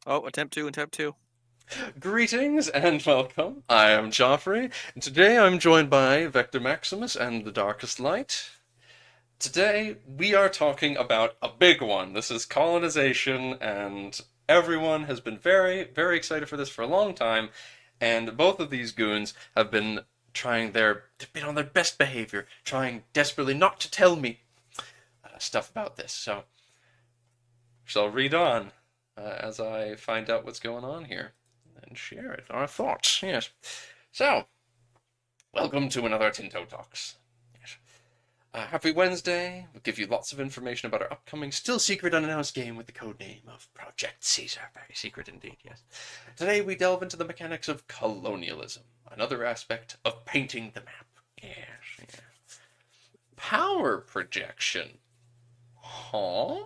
Oh, attempt two, attempt two. Greetings and welcome. I am Joffrey, and today I'm joined by Vector Maximus and the Darkest Light. Today we are talking about a big one. This is colonization, and everyone has been very, very excited for this for a long time. And both of these goons have been they've been on their best behavior, trying desperately not to tell me stuff about this. So, shall read on as I find out what's going on here and share it, our thoughts. Yes. So, welcome to another Tinto Talks. Yes. Happy Wednesday. We'll give you lots of information about our upcoming, still secret, unannounced game with the code name of Project Caesar. Very secret indeed, yes. Today we delve into the mechanics of colonialism, another aspect of painting the map. Yes, yes. Power projection. Huh?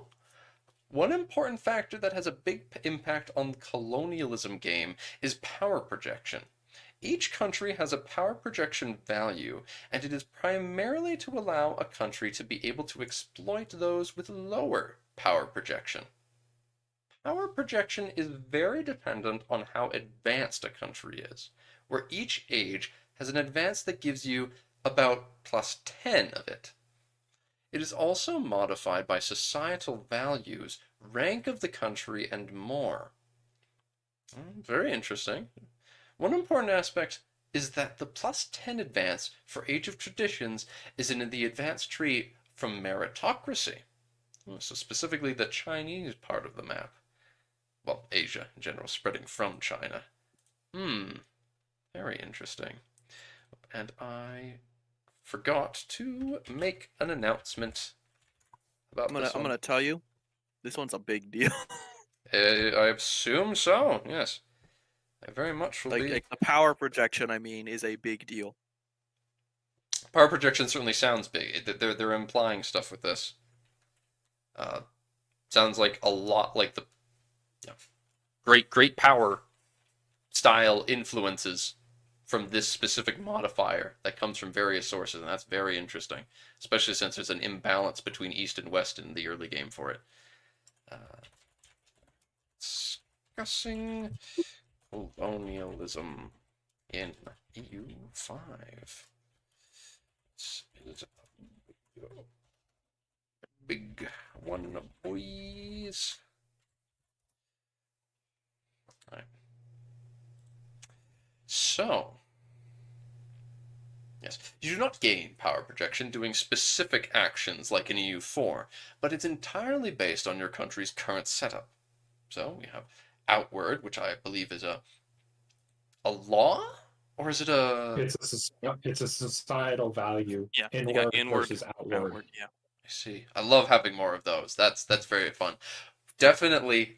One important factor that has a big impact on the colonialism game is power projection. Each country has a power projection value, and it is primarily to allow a country to be able to exploit those with lower power projection. Power projection is very dependent on how advanced a country is, where each age has an advance that gives you about plus 10 of it. It is also modified by societal values, rank of the country, and more. Very interesting. One important aspect is that the plus 10 advance for Age of Traditions is in the advanced tree from meritocracy. So specifically the Chinese part of the map. Well, Asia in general, spreading from China. Very interesting. And I forgot to make an announcement I'm about gonna this I'm one. gonna tell you, this one's a big deal. I assume so, yes. I very much will like be. like the power projection, is a big deal. Power projection certainly sounds big. They're implying stuff with this. Uh, Sounds like a lot like the you know, great power style influences from this specific modifier that comes from various sources, and that's very interesting, especially since there's an imbalance between East and West in the early game for it. Uh, Discussing colonialism in EU5. This is a big one, boys. All right. So, yes, you do not gain power projection doing specific actions like in EU4, but it's entirely based on your country's current setup. So we have outward, which I believe is a law, or is it a? It's a societal value. Yeah, you got Inward inward, versus outward. outward. Yeah. I see. I love having more of those. That's very fun. Definitely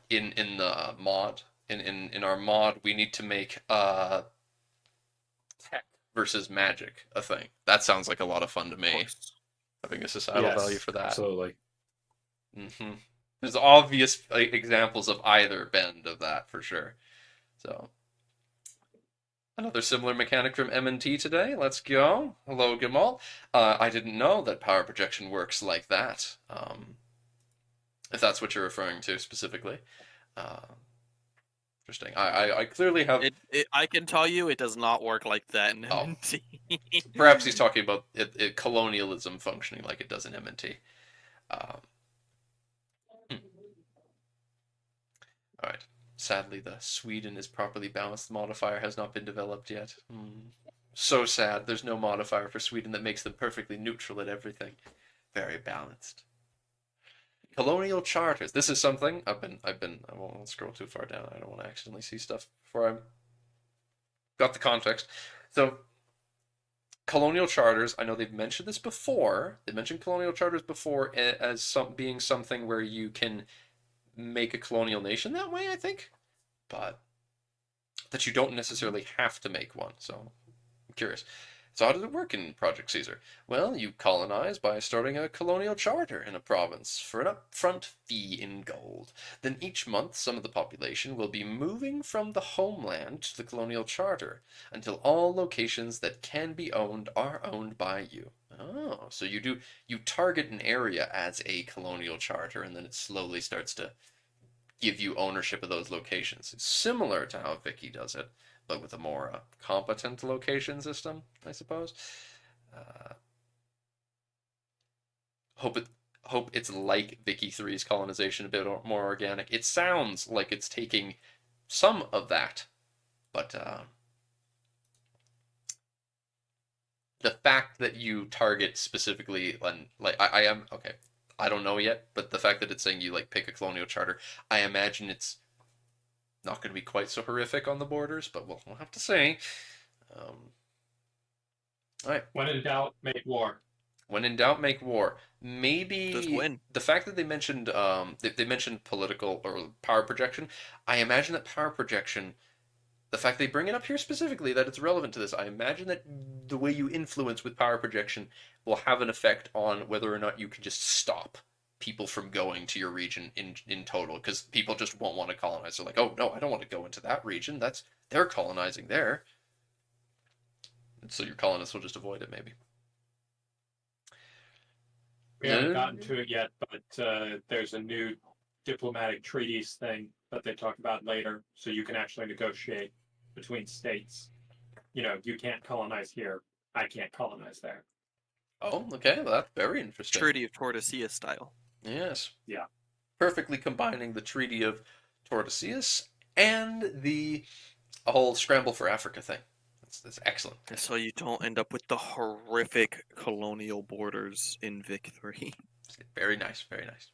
in the mod in our mod we need to make tech versus magic a thing. That sounds like a lot of fun to Of me. course. Having a societal value Yes, for that. absolutely. hmm There's obvious examples of either bend of that for sure. So another similar mechanic from M&T today. Let's go. Hello, Gamal. I didn't know that power projection works like that. If that's what you're referring to specifically. Uh, Interesting. I clearly have. I can tell you, it does not work like that in Oh, MNT. perhaps he's talking about colonialism functioning like it does in M&T. Um, hmm. All right. Sadly, the Sweden is properly balanced modifier has not been developed yet. So sad. There's no modifier for Sweden that makes them perfectly neutral at everything. Very balanced. Colonial charters. This is something I won't scroll too far down. I don't want to accidentally see stuff before I got the context. So colonial charters, I know they've mentioned this before. They mentioned colonial charters before as being something where you can make a colonial nation that way, I think, but that you don't necessarily have to make one. So I'm curious. So how does it work in Project Caesar? Well, you colonize by starting a colonial charter in a province for an upfront fee in gold. Then each month some of the population will be moving from the homeland to the colonial charter until all locations that can be owned are owned by you. Oh, so you target an area as a colonial charter and then it slowly starts to give you ownership of those locations. It's similar to how Vicky does it, but with a more competent location system, I suppose. Hope it's like Vicky 3's colonization, a bit more organic. It sounds like it's taking some of that, but the fact that you target specifically, like I am okay, I don't know yet, but the fact that it's saying you like pick a colonial charter, I imagine it's not going to be quite so horrific on the borders, but we'll have to see. All right. When in doubt, make war. When in doubt, make war. Maybe Just win. the fact that they mentioned they mentioned political or power projection. I imagine that power projection, the fact they bring it up here specifically, that it's relevant to this. I imagine that the way you influence with power projection will have an effect on whether or not you can just stop people from going to your region in total, because people just won't want to colonize. They're like, oh no, I don't want to go into that region. They're colonizing there. And so your colonists will just avoid it, maybe. We haven't gotten to it yet, but there's a new diplomatic treaties thing that they talk about later, so you can actually negotiate between states. You know, you can't colonize here, I can't colonize there. Oh, okay, well, that's very interesting. Treaty of Tordesillas style. Yes. Yeah. Perfectly combining the Treaty of Tordesillas and the whole scramble for Africa thing. That's excellent. So you don't end up with the horrific colonial borders in Vic 3. Very nice, very nice.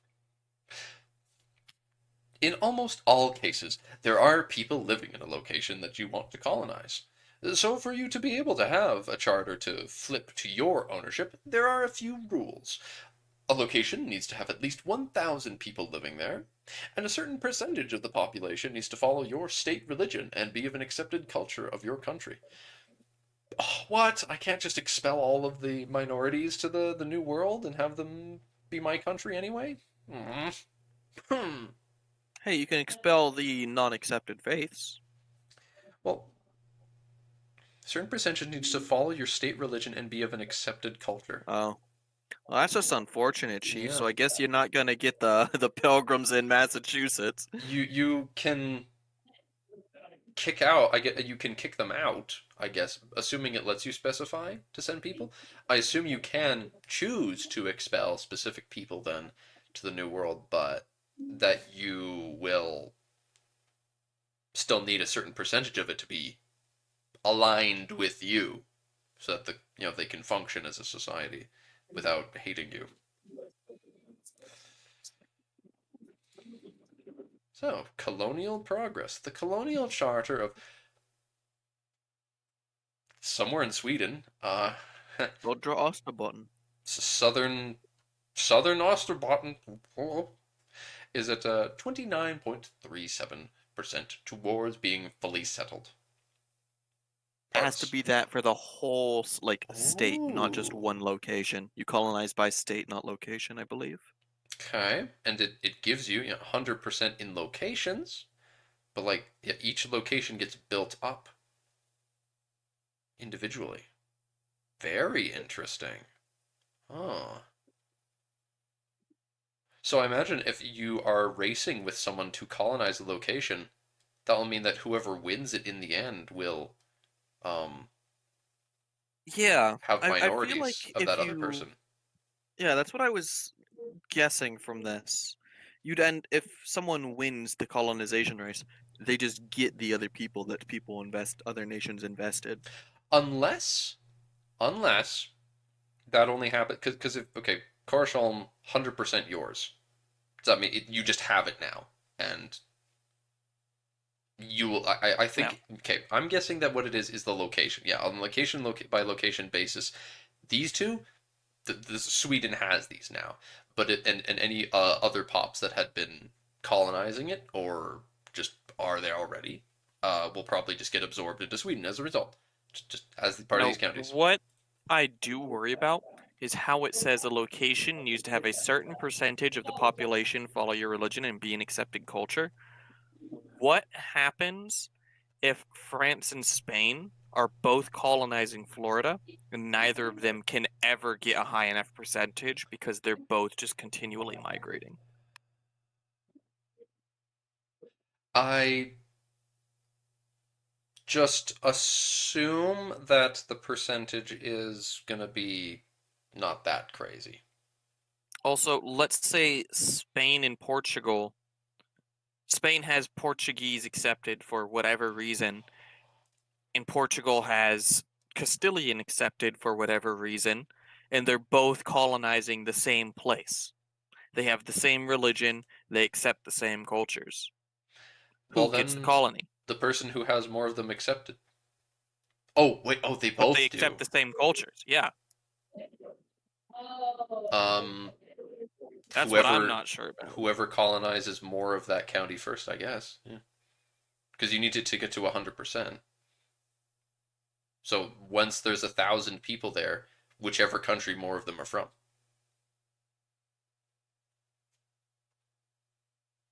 In almost all cases, there are people living in a location that you want to colonize. So for you to be able to have a charter to flip to your ownership, there are a few rules. A location needs to have at least 1,000 people living there, and a certain percentage of the population needs to follow your state religion and be of an accepted culture of your country. Oh, what? I can't just expel all of the minorities to the New World and have them be my country anyway? Hey, you can expel the non-accepted faiths. Well, a certain percentage needs to follow your state religion and be of an accepted culture. Oh. Well, that's just unfortunate, Chief. Yeah. So I guess you're not gonna get the pilgrims in Massachusetts. You can kick out. You can kick them out, I guess, assuming it lets you specify to send people. I assume you can choose to expel specific people then to the New World, but that you will still need a certain percentage of it to be aligned with you, so that they can function as a society without hating you. So, colonial progress. The colonial charter of somewhere in Sweden, Rodra Osterbotten. southern Osterbotten is at 29.37% towards being fully settled. It has to be that for the whole state, not just Ooh. one location. You colonize by state, not location, I believe. Okay, and it gives you 100% in locations, but each location gets built up individually. Very interesting. Oh. So I imagine if you are racing with someone to colonize a location, that will mean that whoever wins it in the end will Yeah, have I feel minorities like of if that other you- person. Yeah, that's what I was guessing from this. You'd end if someone wins the colonization race, they just get the other people that other nations invested. Unless that only happens because if Korsholm 100% yours. Does that mean you just have it now and you will? I think I'm guessing that what it is the location. Yeah, on location by location basis, these two. Sweden has these now, but and any other pops that had been colonizing it or just are there already will probably just get absorbed into Sweden as a result, just as part of these counties. What I do worry about is how it says a location needs to have a certain percentage of the population follow your religion and be an accepted culture. What happens if France and Spain are both colonizing Florida and neither of them can ever get a high enough percentage because they're both just continually migrating? I just assume that the percentage is going to be not that crazy. Also, let's say Spain and Portugal. Spain has Portuguese accepted for whatever reason, and Portugal has Castilian accepted for whatever reason, and they're both colonizing the same place. They have the same religion, they accept the same cultures. Well, Who gets the then colony? the person who has more of them accepted. Oh, wait, oh, they But both they do. accept the same cultures. Yeah, Um, that's what I'm whoever not sure about. whoever colonizes more of that county first, I guess. Yeah. Because you need to get to 100%. So once there's 1,000 people there, whichever country more of them are from.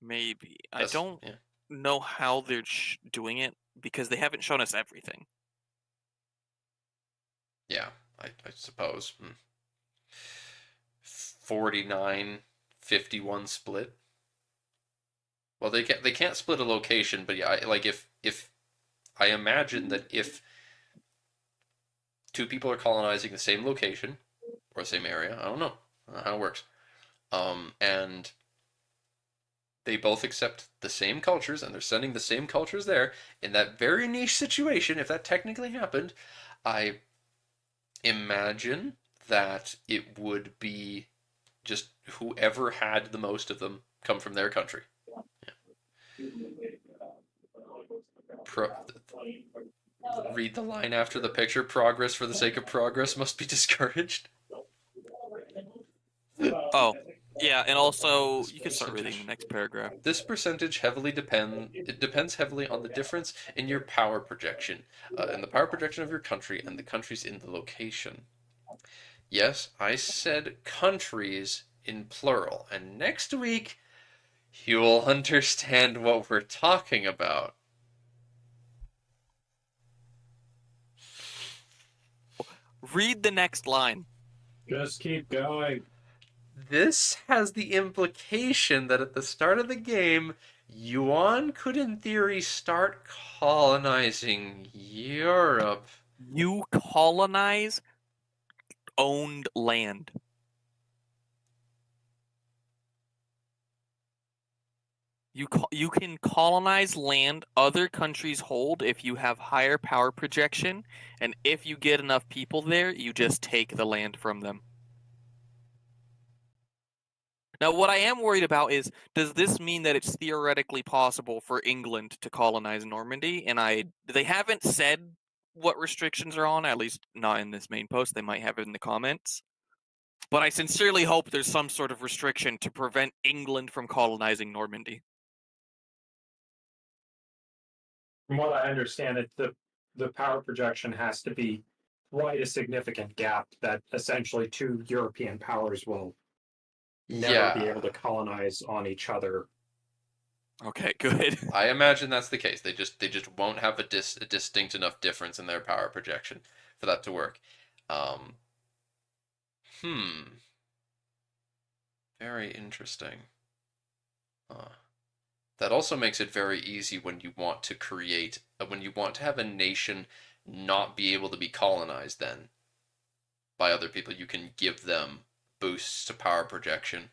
Maybe. I That's, don't yeah. know how they're doing it because they haven't shown us everything. Yeah, I suppose. 49-51 split. Well, they can't split a location, but yeah, like if I imagine that if two people are colonizing the same location or the same area, I don't know how it works, and they both accept the same cultures and they're sending the same cultures there in that very niche situation, if that technically happened, I imagine that it would be just whoever had the most of them come from their country. Yeah. Read the line after the picture. Progress for the sake of progress must be discouraged. Oh, yeah, and also you can start reading the next paragraph. This percentage depends heavily on the difference in your power projection, and the power projection of your country and the countries in the location. Yes, I said countries in plural, and next week you will understand what we're talking about. Read the next line. Just keep going. This has the implication that at the start of the game, Yuan could in theory start colonizing Europe. You colonize owned land. You can colonize land other countries hold if you have higher power projection, and if you get enough people there, you just take the land from them. Now, what I am worried about is, does this mean that it's theoretically possible for England to colonize Normandy? And they haven't said what restrictions are on, at least not in this main post. They might have it in the comments. But I sincerely hope there's some sort of restriction to prevent England from colonizing Normandy. From what I understand, the power projection has to be quite a significant gap that essentially two European powers will never be able to colonize on each other. Okay, good. I imagine that's the case. They just won't have a distinct enough difference in their power projection for that to work. Very interesting. That also makes it very easy when you want to have a nation not be able to be colonized then by other people. You can give them boosts to power projection.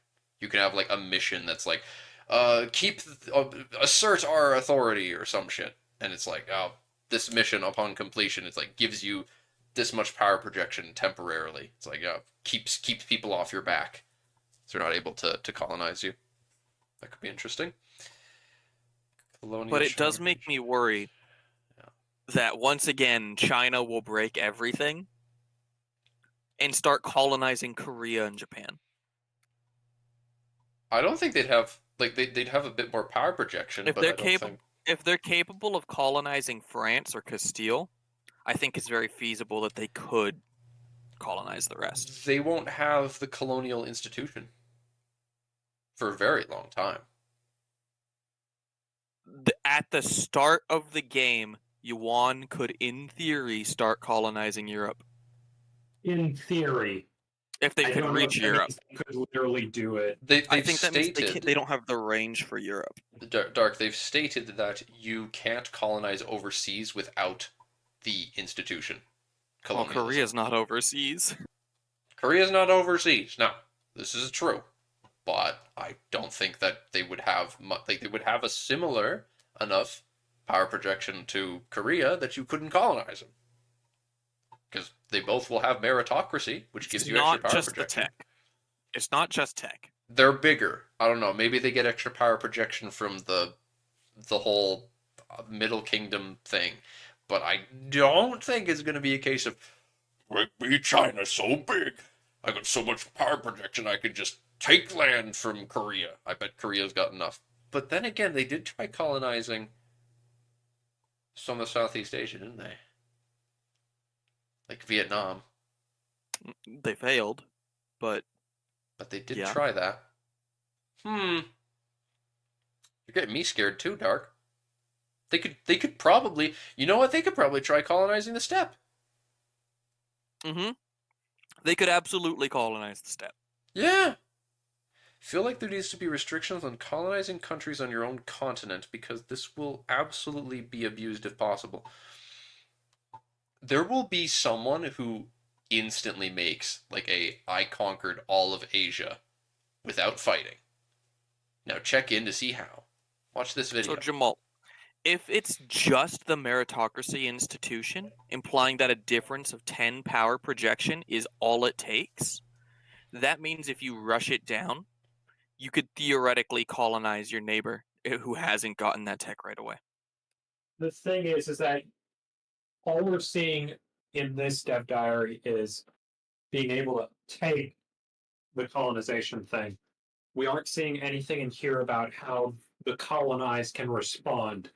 You can have like a mission that's like, assert our authority or some shit. And it's like, oh, this mission upon completion, it's like gives you this much power projection temporarily. It's like, keeps people off your back. So they're not able to colonize you. That could be interesting. But it does make me worry that once again China will break everything and start colonizing Korea and Japan. I don't think they'd have they'd have a bit more power projection. If but they're I don't think... if they're capable of colonizing France or Castile, I think it's very feasible that they could colonize the rest. They won't have the colonial institution for a very long time. At the start of the game, Yuan could, in theory, start colonizing Europe. In theory. If they I could don't know reach if that Europe. means they could literally do it. They've I think that means stated, they don't have the range for Europe. Dark, they've stated that you can't colonize overseas without the institution. Well, Colonialism. Korea's not overseas. Korea's not overseas. No, this is true. But I don't think that they would have they would have a similar enough power projection to Korea that you couldn't colonize them. Because they both will have meritocracy, which gives you extra Not power just the projection. tech. It's not just tech. They're bigger. I don't know. Maybe they get extra power projection from the whole Middle Kingdom thing, but I don't think it's going to be a case of China's so big. I got so much power projection I could just take land from Korea. I bet Korea's got enough. But then again, they did try colonizing some of Southeast Asia, didn't they? Like Vietnam. They failed, but They did yeah. try that. You're getting me scared too, Dark. They could probably, you know what? They could probably try colonizing the steppe. They could absolutely colonize the steppe. Yeah. Feel like there needs to be restrictions on colonizing countries on your own continent because this will absolutely be abused if possible. There will be someone who instantly makes like I conquered all of Asia without fighting. Now check in to see how. Watch this video. So Jamal, if it's just the meritocracy institution, implying that a difference of 10 power projection is all it takes, that means if you rush it down, you could theoretically colonize your neighbor who hasn't gotten that tech right away. The thing is that all we're seeing in this dev diary is being able to take the colonization thing. We aren't seeing anything in here about how the colonized can respond.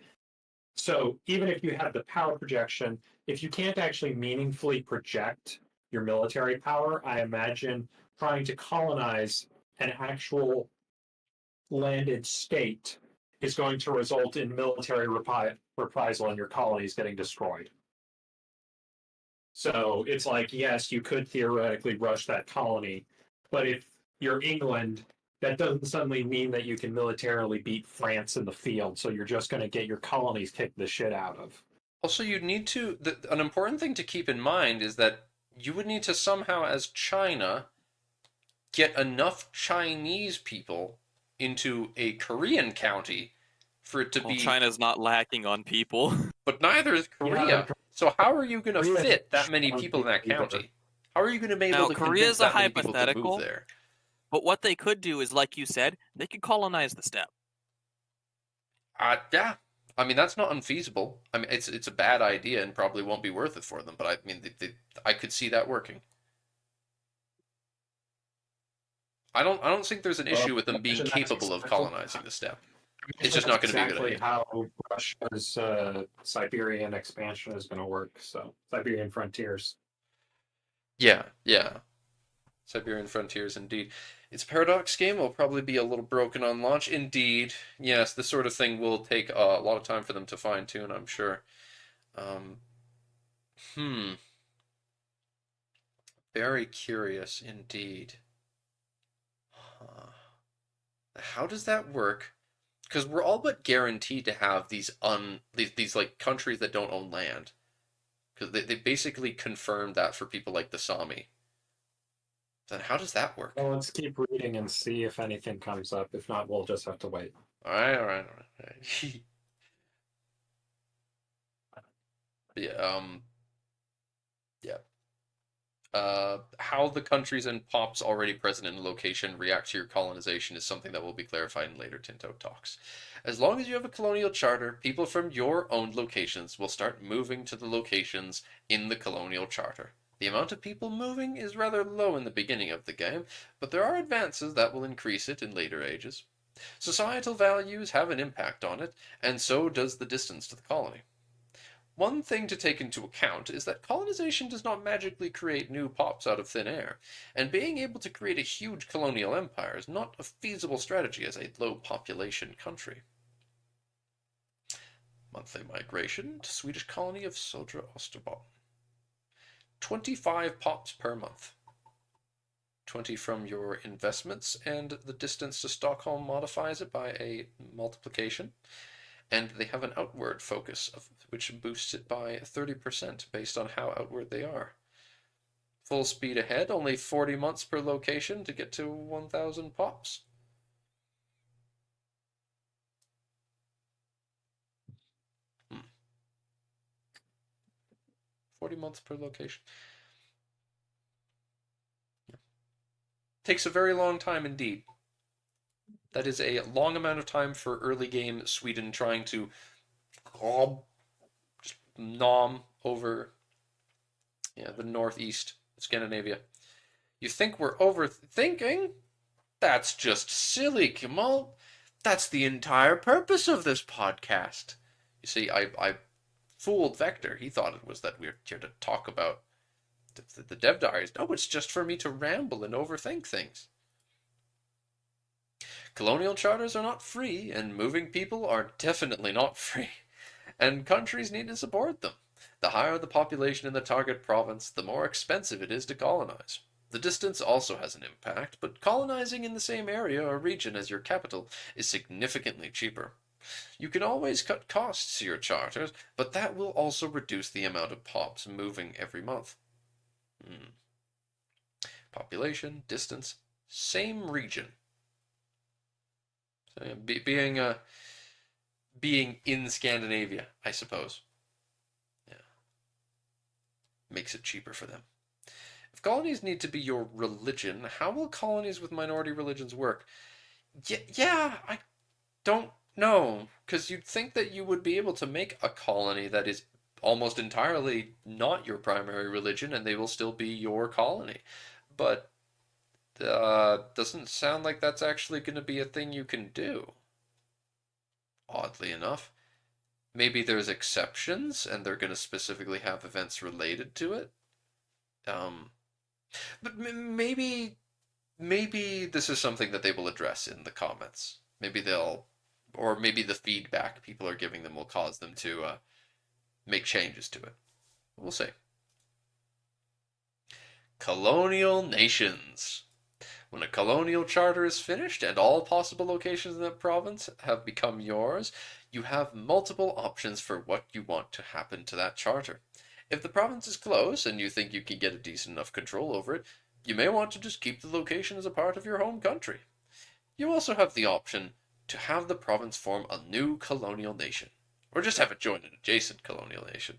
So even if you have the power projection, if you can't actually meaningfully project your military power, I imagine trying to colonize an actual landed state is going to result in military reprisal and your colonies getting destroyed. So it's like, yes, you could theoretically rush that colony, but if you're England, that doesn't suddenly mean that you can militarily beat France in the field. So you're just going to get your colonies kicked the shit out of. Also, you'd need to, an important thing to keep in mind is that you would need to somehow, as China, get enough Chinese people into a Korean county for it to be. China's not lacking on people. But neither is Korea. Yeah, so how are you going to Korea fit that many people in that county? How are you going to be able to convince that many people to move there? But what they could do is, like you said, they could colonize the steppe. Yeah. I mean, that's not unfeasible. I mean, it's a bad idea and probably won't be worth it for them. But I mean, I could see that working. I don't think there's an issue with them being capable of colonizing the steppe. It's just not going to be a good idea. How Russia's Siberian expansion is going to work. So Siberian frontiers. Yeah. Siberian frontiers, indeed. It's a Paradox game. It'll probably be a little broken on launch. Indeed. Yes, this sort of thing will take a lot of time for them to fine-tune, I'm sure. Very curious, indeed. How does that work? Because we're all but guaranteed to have these like countries that don't own land. Because they basically confirmed that for people like the Sami. Then how does that work? Well, let's keep reading and see if anything comes up. If not, we'll just have to wait. All right. How the countries and pops already present in a location react to your colonization is something that will be clarified in later Tinto talks. As long as you have a colonial charter, people from your owned locations will start moving to the locations in the colonial charter. The amount of people moving is rather low in the beginning of the game, but there are advances that will increase it in later ages. Societal values have an impact on it, and so does the distance to the colony. One thing to take into account is that colonization does not magically create new pops out of thin air, and being able to create a huge colonial empire is not a feasible strategy as a low-population country. Monthly migration to Swedish colony of Södra Österbotten. 25 pops per month. 20 from your investments, and the distance to Stockholm modifies it by a multiplication. And they have an outward focus, which boosts it by 30% based on how outward they are. Full speed ahead, only 40 months per location to get to 1,000 pops. Hmm. 40 months per location. Takes a very long time indeed. That is a long amount of time for early game Sweden trying to just nom over the northeast Scandinavia. You think we're overthinking? That's just silly, Kemal. That's the entire purpose of this podcast. You see, I fooled Vector. He thought it was that we were here to talk about the dev diaries. No, it's just for me to ramble and overthink things. Colonial charters are not free, and moving people are definitely not free. And countries need to support them. The higher the population in the target province, the more expensive it is to colonize. The distance also has an impact, but colonizing in the same area or region as your capital is significantly cheaper. You can always cut costs to your charters, but that will also reduce the amount of pops moving every month. Population, distance, same region. So being in Scandinavia, I suppose. Yeah. Makes it cheaper for them. If colonies need to be your religion, how will colonies with minority religions work? Yeah, I don't know. Because you'd think that you would be able to make a colony that is almost entirely not your primary religion, and they will still be your colony. But doesn't sound like that's actually going to be a thing you can do. Oddly enough. Maybe there's exceptions, and they're going to specifically have events related to it. But maybe this is something that they will address in the comments. Maybe maybe the feedback people are giving them will cause them to make changes to it. We'll see. Colonial nations. When a colonial charter is finished and all possible locations in that province have become yours, you have multiple options for what you want to happen to that charter. If the province is close and you think you can get a decent enough control over it, you may want to just keep the location as a part of your home country. You also have the option to have the province form a new colonial nation, or just have it join an adjacent colonial nation.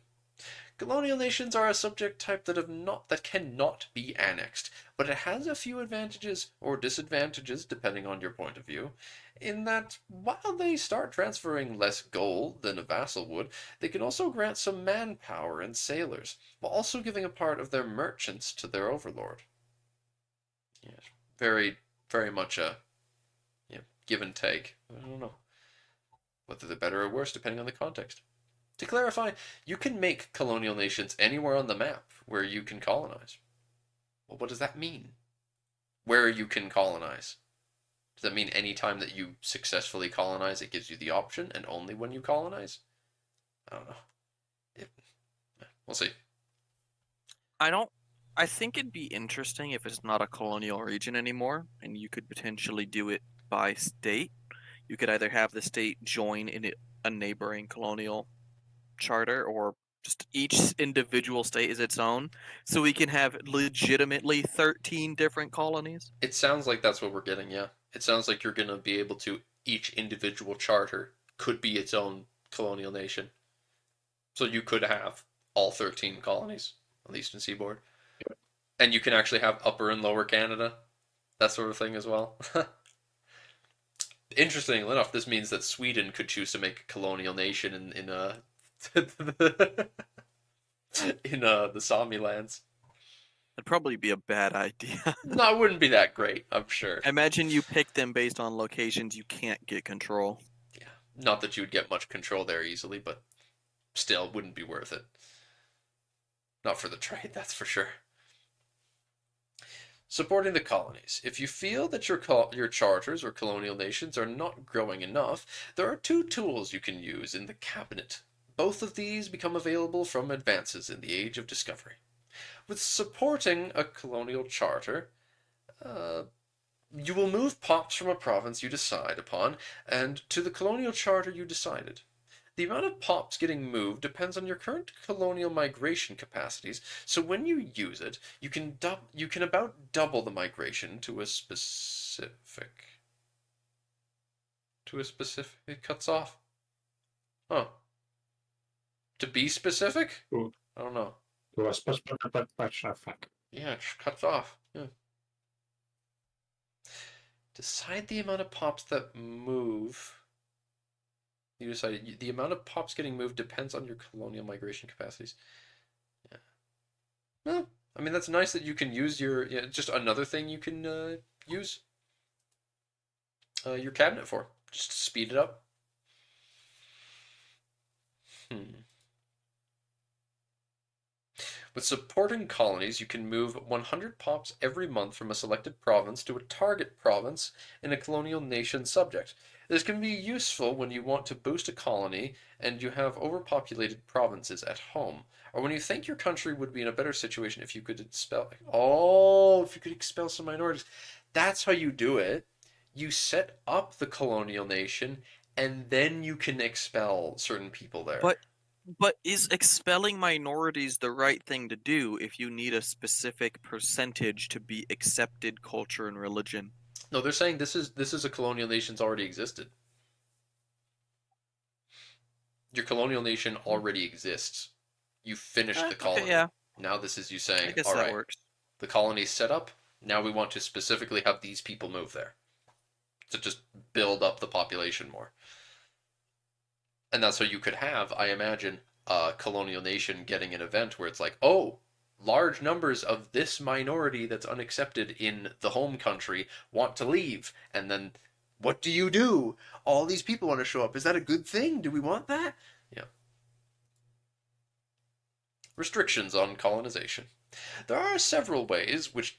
Colonial nations are a subject type that cannot be annexed, but it has a few advantages or disadvantages depending on your point of view, in that while they start transferring less gold than a vassal would, they can also grant some manpower and sailors, while also giving a part of their merchants to their overlord. Yes, very, very much a give and take. I don't know whether they're better or worse depending on the context. To clarify, you can make colonial nations anywhere on the map where you can colonize. Well, what does that mean? Where you can colonize? Does that mean any time that you successfully colonize, it gives you the option, and only when you colonize? I don't know. We'll see. I think it'd be interesting if it's not a colonial region anymore, and you could potentially do it by state. You could either have the state join in a neighboring colonial charter, or just each individual state is its own, so we can have legitimately 13 different colonies. It sounds like that's what we're getting, yeah. It sounds like you're going to be able to, each individual charter could be its own colonial nation. So you could have all 13 colonies on the eastern seaboard. And you can actually have Upper and Lower Canada, that sort of thing as well. Interestingly enough, this means that Sweden could choose to make a colonial nation in the Sami lands. That'd probably be a bad idea. No, it wouldn't be that great, I'm sure. Imagine you pick them based on locations you can't get control. Yeah, not that you would get much control there easily, but still wouldn't be worth it. Not for the trade, that's for sure. Supporting the colonies. If you feel that your charters or colonial nations are not growing enough, there are two tools you can use in the cabinet. Both of these become available from advances in the Age of Discovery. With supporting a colonial charter, You will move pops from a province you decide upon, and to the colonial charter you decided. The amount of pops getting moved depends on your current colonial migration capacities, so when you use it, you can about double the migration to a specific. It cuts off. Huh. To be specific? Ooh. I don't know. To a specific. Yeah, it cuts off. Yeah. Decide the amount of pops that move. You decide the amount of pops getting moved depends on your colonial migration capacities. Yeah. Well, I mean that's nice that you can use your just another thing you can use your cabinet for, just to speed it up. With supporting colonies, you can move 100 pops every month from a selected province to a target province in a colonial nation subject. This can be useful when you want to boost a colony and you have overpopulated provinces at home, or when you think your country would be in a better situation if you could expel. Oh, if you could expel some minorities. That's how you do it. You set up the colonial nation, and then you can expel certain people there. But is expelling minorities the right thing to do if you need a specific percentage to be accepted culture and religion? No, they're saying this is a colonial nation's already existed. Your colonial nation already exists. You finished the colony. Okay, yeah. Now this is you I saying, guess all that right, works. the colony's set up. Now we want to specifically have these people move there to just build up the population more. And that's what you could have, I imagine, a colonial nation getting an event where it's like, oh, large numbers of this minority that's unaccepted in the home country want to leave. And then what do you do? All these people want to show up. Is that a good thing? Do we want that? Yeah. Restrictions on colonization. There are several ways which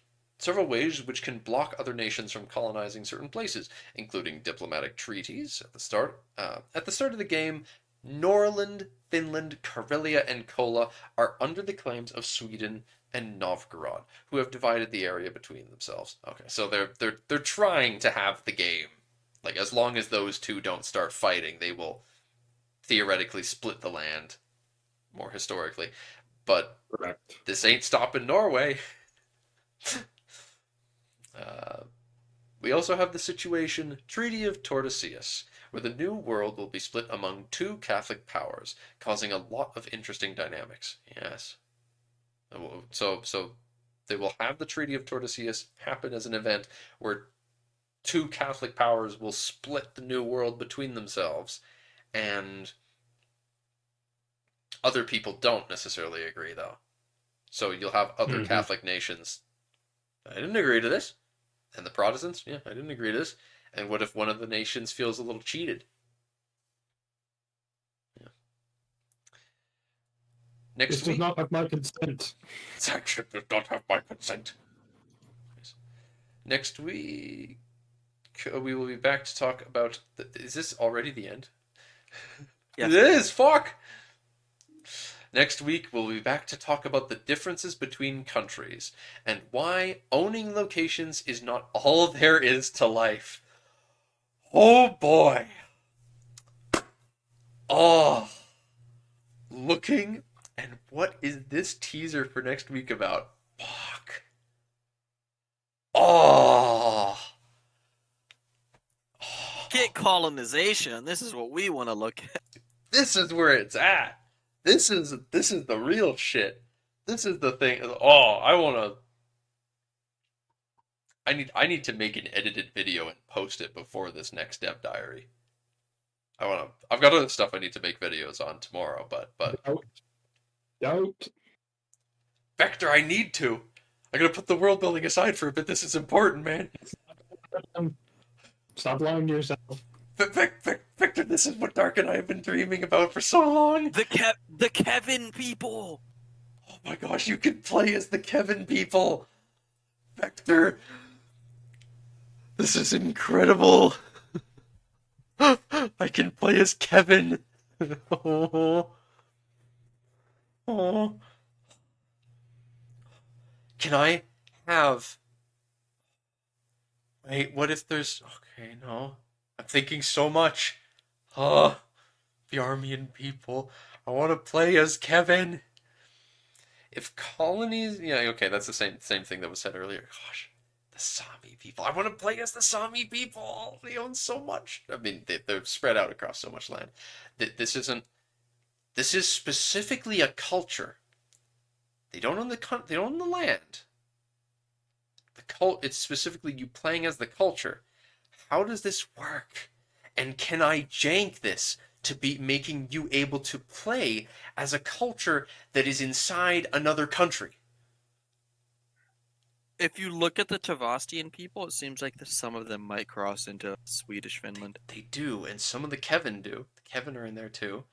can block other nations from colonizing certain places, including diplomatic treaties. At the start of the game, Norland, Finland, Karelia, and Kola are under the claims of Sweden and Novgorod, who have divided the area between themselves. Okay, so they're trying to have the game. Like, as long as those two don't start fighting, they will theoretically split the land, more historically. But Correct. This ain't stopping Norway. We also have the situation Treaty of Tordesillas, where the New World will be split among two Catholic powers, causing a lot of interesting dynamics. Yes. So they will have the Treaty of Tordesillas happen as an event where two Catholic powers will split the New World between themselves, and other people don't necessarily agree, though. So you'll have other Catholic nations. I didn't agree to this. And the Protestants, yeah, I didn't agree to this. And what if one of the nations feels a little cheated? Yeah. This does not have my consent. This action does not have my consent. Next week, we will be back to talk about... Is this already the end? Yes. It is! Fuck! Next week, we'll be back to talk about the differences between countries and why owning locations is not all there is to life. Oh boy. Oh. Looking, and what is this teaser for next week about? Fuck. Oh. Get colonization. This is what we want to look at. This is where it's at. This is the real shit. This is the thing. Oh, I need to make an edited video and post it before this next dev diary. I've got other stuff I need to make videos on tomorrow, but Don't. Vector, I need to. I gotta put the world building aside for a bit. This is important, man. Stop lying to yourself. Victor, this is what Dark and I have been dreaming about for so long. The Kevin people. Oh my gosh, you can play as the Kevin people. Vector. This is incredible. I can play as Kevin. Oh. Can I have Wait, what if there's... Okay, no. I'm thinking so much. Oh, the Armenian people. I want to play as Kevin. If colonies... Yeah, okay, that's the same thing that was said earlier. Gosh, the Sami people. I want to play as the Sami people. They own so much. I mean, they're spread out across so much land. This isn't... This is specifically a culture. They don't own they don't own the land. It's specifically you playing as the culture. How does this work? And can I jank this to be making you able to play as a culture that is inside another country? If you look at the Tavastian people, it seems like some of them might cross into Swedish Finland. They do, and some of the Kevin do. The Kevin are in there too.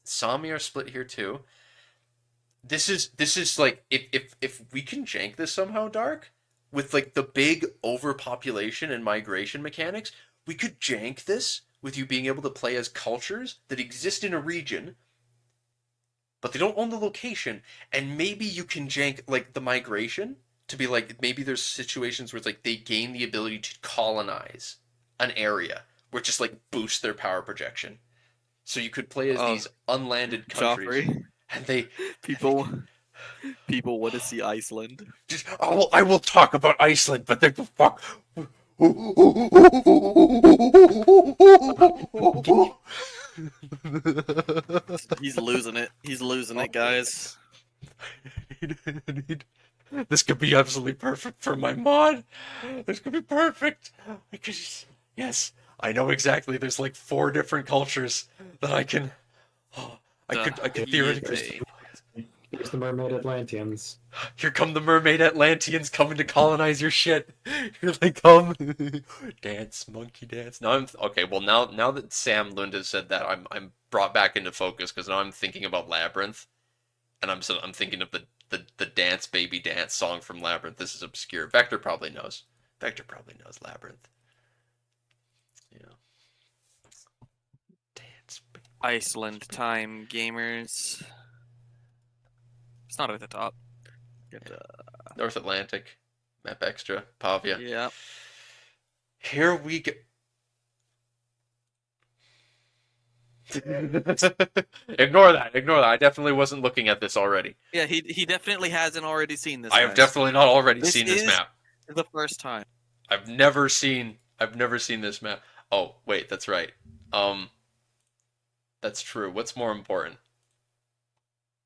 Sami are split here too. This is like if we can jank this somehow, Dark, with like the big overpopulation and migration mechanics, we could jank this with you being able to play as cultures that exist in a region, but they don't own the location, and maybe you can jank like the migration to be like, maybe there's situations where it's like they gain the ability to colonize an area where it just like boosts their power projection. So you could play as these unlanded countries, Joffrey. and they People want to see Iceland. just, oh, I will talk about Iceland, but they fuck. He's losing it. He's losing it, guys. This could be absolutely perfect for my mod. This could be perfect. Yes, I know exactly. There's like 4 different cultures that I can. I could theoretically. Here's the Mermaid Atlanteans. Here come the Mermaid Atlanteans coming to colonize your shit. Here they come. Dance, monkey dance. Now I'm okay. Well, now that Sam Lund has said that, I'm brought back into focus because now I'm thinking about Labyrinth, and I'm thinking of the dance baby dance song from Labyrinth. This is obscure. Vector probably knows. Vector probably knows Labyrinth. Yeah. Dance. Baby. Iceland time, gamers. It's not at the top. North Atlantic, Map Extra, Pavia. Yeah. Here we go. Ignore that. I definitely wasn't looking at this already. Yeah, he definitely hasn't already seen this. I have guys. definitely not already This seen this is- map. The first time. I've never seen this map. Oh, wait, that's right. That's true. What's more important?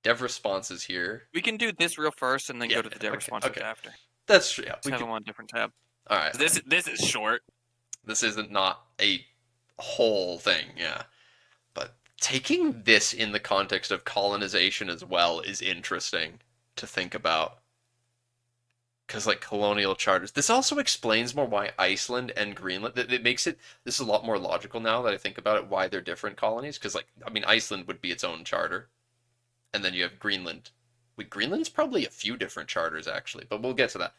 Dev responses here. We can do this real first and then Yeah, go to the dev okay, responses okay. after. That's true. Yeah, Let's have them on a different tab. all right. This is short. This isn't not a whole thing, yeah. But taking this in the context of colonization as well is interesting to think about. Because, like, colonial charters. This also explains more why Iceland and Greenland... It makes it... This is a lot more logical now that I think about it, why they're different colonies. Because, like, I mean, Iceland would be its own charter. And then you have Greenland. Wait, Greenland's probably a few different charters, actually. But we'll get to that.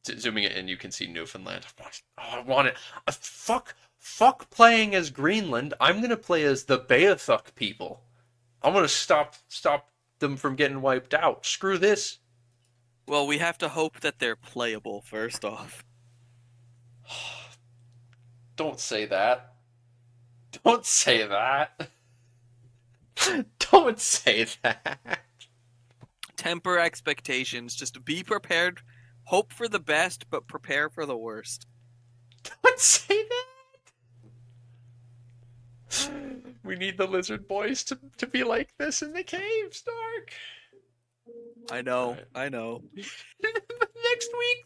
Zooming it in, you can see Newfoundland. Oh, I want it. Fuck playing as Greenland. I'm going to play as the Beothuk people. I'm going to stop them from getting wiped out. Screw this. Well, we have to hope that they're playable first off. Don't say that. Don't say that. Don't say that. Temper expectations. Just be prepared. Hope for the best, but prepare for the worst. Don't say that. We need the lizard boys to be like this in the caves, Dark. I know. Alright. I know. Next week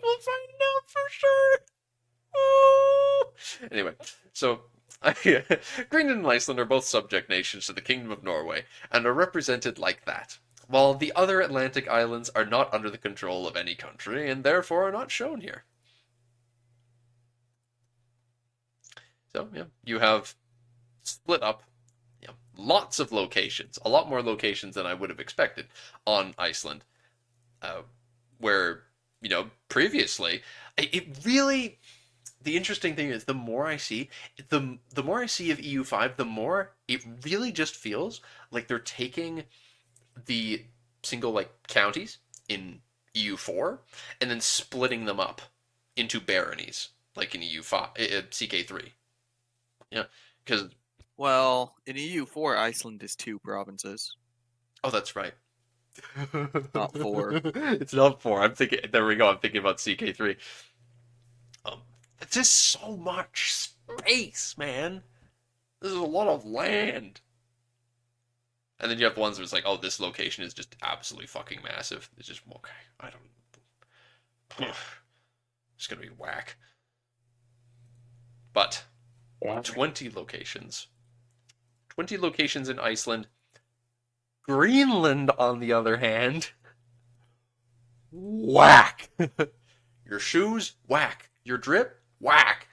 we'll find out for sure. Oh. Anyway, so Greenland and Iceland are both subject nations to the Kingdom of Norway and are represented like that, while the other Atlantic islands are not under the control of any country and therefore are not shown here. So, yeah, you have split up lots of locations, a lot more locations than I would have expected on Iceland, where, previously, it really, the interesting thing is the more I see, the more I see of EU5, the more it really just feels like they're taking the single, counties in EU4 and then splitting them up into baronies, like in EU5, CK3. Yeah, because Well, in EU4, Iceland is 2 provinces. oh, that's right. Not 4. It's not 4. I'm thinking. There we go. I'm thinking about CK3. It's just so much space, man. This is a lot of land. And then you have ones where it's like, oh, this location is just absolutely fucking massive. It's just okay. I don't. It's gonna be whack. But 20 locations. 20 locations in Iceland. Greenland, on the other hand, whack. Your shoes, whack. Your drip, whack.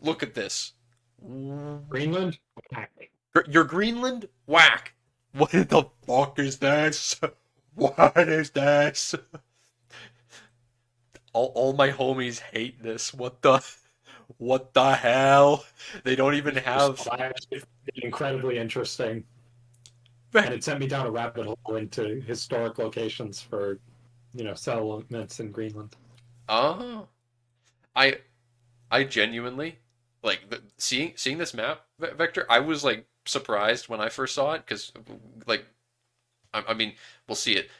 Look at this. Greenland? Your Greenland, whack. What the fuck is this? What is this? All my homies hate this. What the hell? They don't even have. It's incredibly interesting. And it sent me down a rabbit hole into historic locations for, settlements in Greenland. Oh, I genuinely like seeing this map, Vector. I was like surprised when I first saw it because, like, I mean, we'll see it.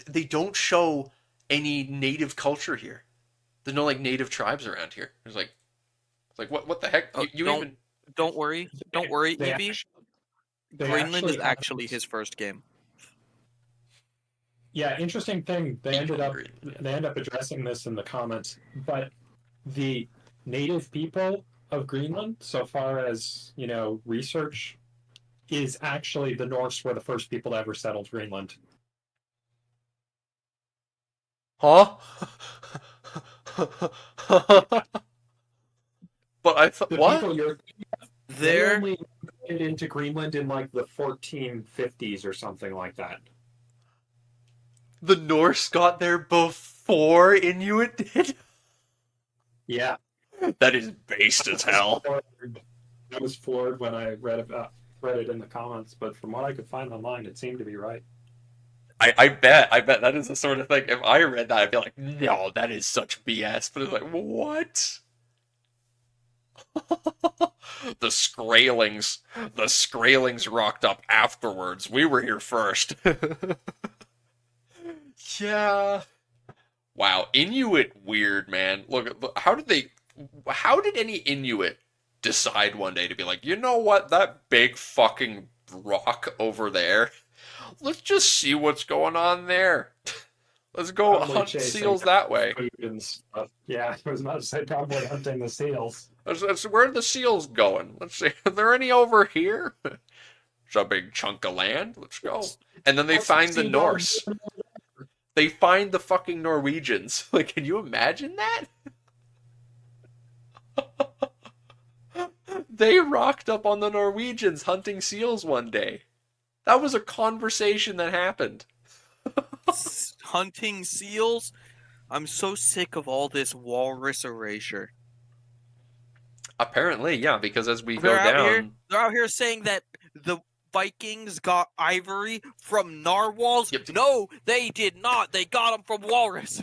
They don't show any native culture here. There's no like native tribes around here. There's like, it's like what the heck? Don't worry, Evie. Greenland is actually his first game. Yeah, interesting thing. They end up addressing this in the comments, but the native people of Greenland, so far as research, is actually the Norse were the first people to ever settle Greenland. Huh? But I thought what? They only went into Greenland in like the 1450s or something like that. The Norse got there before Inuit did? Yeah. That is based as hell. I was floored when I read it in the comments, but from what I could find online, it seemed to be right. I bet that is the sort of thing. If I read that, I'd be like, no, that is such BS. But it's like, what? The Skrælings rocked up afterwards. We were here first. Yeah. Wow, Inuit weird, man. Look, how did any Inuit decide one day to be like, you know what, that big fucking rock over there? Let's just see what's going on there. Let's go hunt seals that way. And stuff. Yeah, I was about to say probably hunting the seals. Where are the seals going? Let's see. Are there any over here? It's a big chunk of land. Let's go. And then they find the Norse. They find the fucking Norwegians. Like, can you imagine that? They rocked up on the Norwegians hunting seals one day. That was a conversation that happened. Hunting seals? I'm so sick of all this walrus erasure. Apparently, yeah, because as we go down... They're out here saying that the Vikings got ivory from narwhals. Yep. No, they did not. They got them from walrus.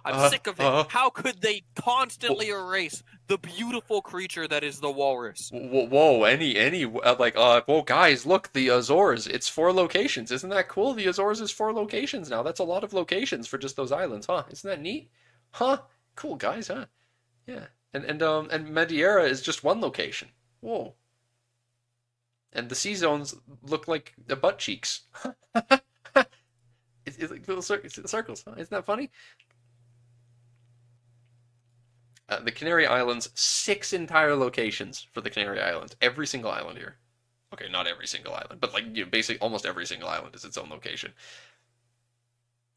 I'm sick of it. How could they constantly erase the beautiful creature that is the walrus? Whoa, whoa, guys, look, the Azores, it's 4 locations. Isn't that cool? The Azores is 4 locations now. That's a lot of locations for just those islands, huh? Isn't that neat? Huh? Cool, guys, huh? Yeah. And Madeira is just 1 location. Whoa. And the sea zones look like the butt cheeks. It's like little circles, huh? Isn't that funny? The Canary Islands, 6 entire locations for the Canary Islands. Every single island here. Okay, not every single island, but like basically almost every single island is its own location.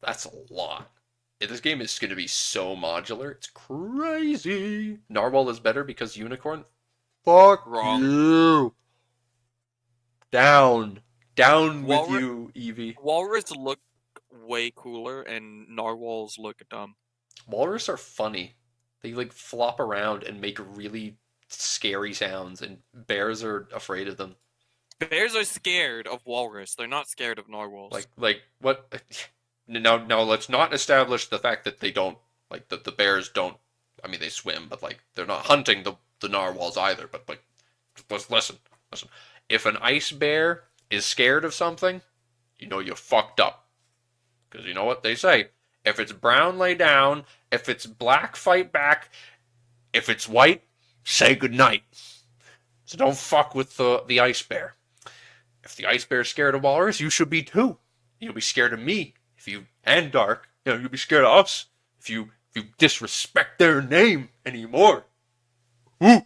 That's a lot. This game is going to be so modular. It's crazy. Narwhal is better because unicorn. Fuck Wrong. you. Down Walrus, with you, Evie. Walrus look way cooler, and narwhals look dumb. Walrus are funny. They like flop around and make really scary sounds, and bears are afraid of them. Bears are scared of walrus. They're not scared of narwhals. Like what? Now let's not establish the fact that they don't Like the bears don't. I mean, they swim, but like they're not hunting the narwhals either. But like, listen. If an ice bear is scared of something, you know you fucked up. Because you know what they say: if it's brown, lay down. If it's black, fight back. If it's white, say goodnight. So don't fuck with the ice bear. If the ice bear is scared of walrus, you should be too. You'll be scared of me and Dark. You'll be scared of us if you disrespect their name anymore. Ooh.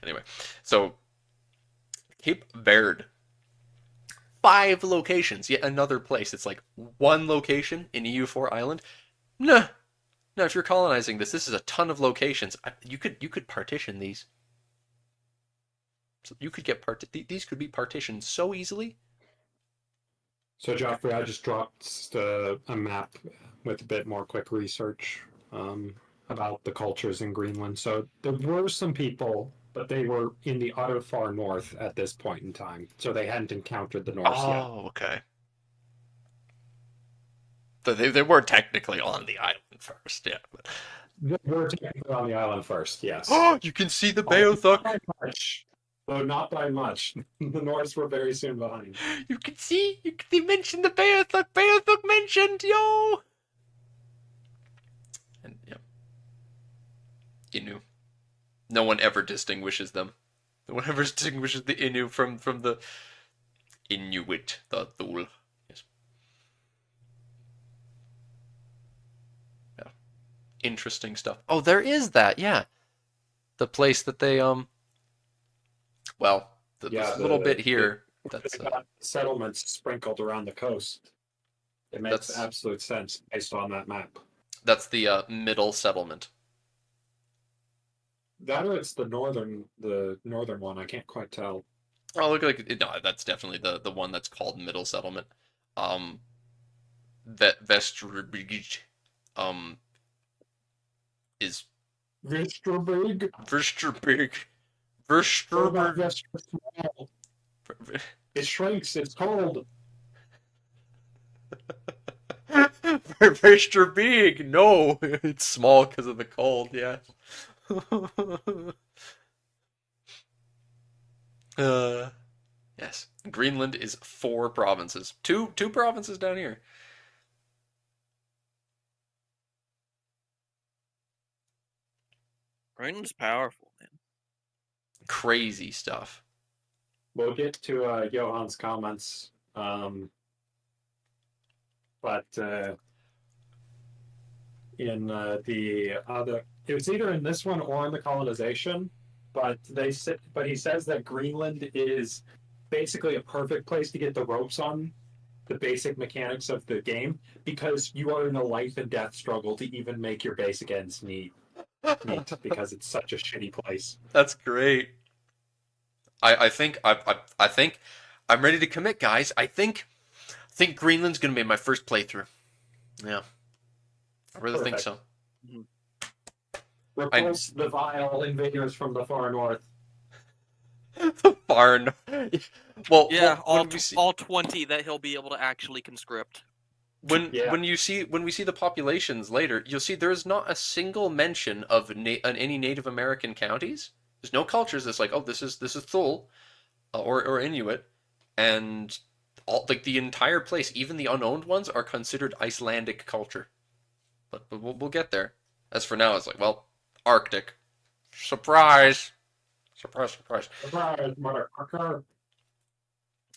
Anyway, so Cape Verde. 5 locations, yet another place. It's like one location in EU4 island. Nah. No, if you're colonizing this is a ton of locations. You could partition these. So you could get these could be partitioned so easily. So Joffrey, I just dropped a map with a bit more quick research about the cultures in Greenland. So there were some people, but they were in the utter far north at this point in time. So they hadn't encountered the Norse yet. Oh, okay. So they were technically on the island first, yeah. But... They were technically on the island first, yes. Oh, you can see the Beothuk. Not by much. Though not by much. The Norse were very soon behind. You can see, they mentioned the Beothuk. Beothuk mentioned, yo! And, yeah. Innu. No one ever distinguishes them. No one ever distinguishes the Innu from the Inuit, the Thule. Yes. Yeah. Interesting stuff. Oh, there is that, yeah. The place that they, well, this little bit here. That's got settlements sprinkled around the coast. It makes absolute sense based on that map. That's the middle settlement. That or it's the northern one. I can't quite tell. Oh, look like no, that's definitely the one that's called middle settlement. Vesterberg, is Vesterberg. It shrinks. It's cold. Vesterberg. No, it's small because of the cold. Yeah. Yes. Greenland is 4 provinces. Two provinces down here. Greenland's powerful, man. Crazy stuff. We'll get to Johan's comments, but in the other, it was either in this one or in the colonization. But he says that Greenland is basically a perfect place to get the ropes on the basic mechanics of the game because you are in a life and death struggle to even make your basic ends meet because it's such a shitty place. That's great. I think I'm ready to commit, guys. I think Greenland's gonna be my first playthrough. Yeah, I really think so. Mm-hmm. Repulse the vile invaders from the far north. The far north. Well, yeah, all 20 that he'll be able to actually conscript. When we see the populations later, you'll see there is not a single mention of any Native American counties. There's no cultures that's like, oh, this is Thule, or Inuit, and all like the entire place, even the unowned ones, are considered Icelandic culture. But we'll get there. As for now, it's like, well, Arctic. Surprise! Surprise! Surprise, motherfucker!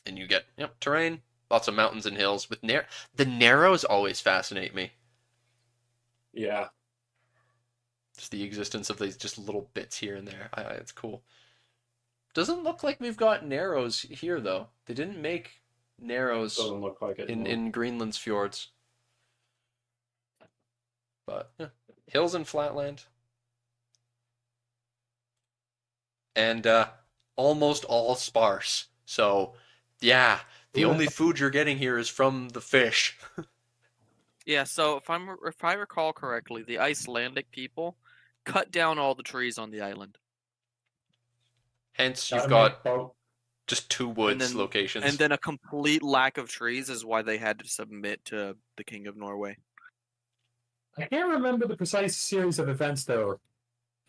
And you get terrain, lots of mountains and hills with the narrows always fascinate me. Yeah. Just the existence of these just little bits here and there. It's cool. Doesn't look like we've got narrows here though. They didn't make narrows Doesn't look like it in Greenland's fjords. But yeah. Hills and flatland. And almost all sparse. So, yeah, the only food you're getting here is from the fish. Yeah, so if I recall correctly, the Icelandic people cut down all the trees on the island. Hence, you've got just 2 woods locations. And then a complete lack of trees is why they had to submit to the King of Norway. I can't remember the precise series of events, though.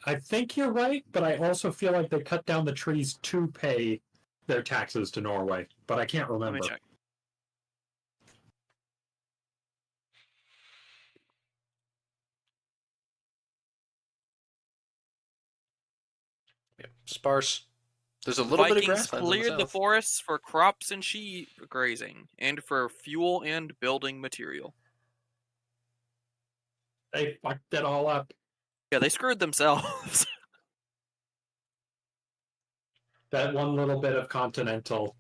I think you're right, but I also feel like they cut down the trees to pay their taxes to Norway, but I can't Let me remember. check. Yeah, sparse. There's a little bit of Vikings grasslands in the cleared the south. forests for crops and sheep grazing, and for fuel and building material. They fucked it all up. Yeah, they screwed themselves. That one little bit of continental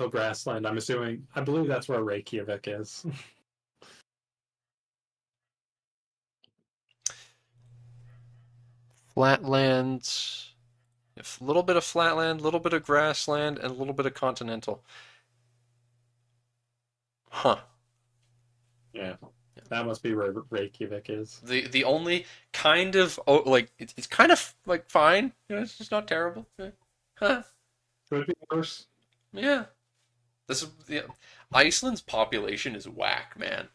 grassland, I believe that's where Reykjavik is. Flatlands. A little bit of flatland, a little bit of grassland, and a little bit of continental. Huh. Yeah. That must be where Reykjavik is. The only kind of it's kind of like fine. You know, it's just not terrible. Yeah. Huh. Could be worse. Yeah. Iceland's population is whack, man.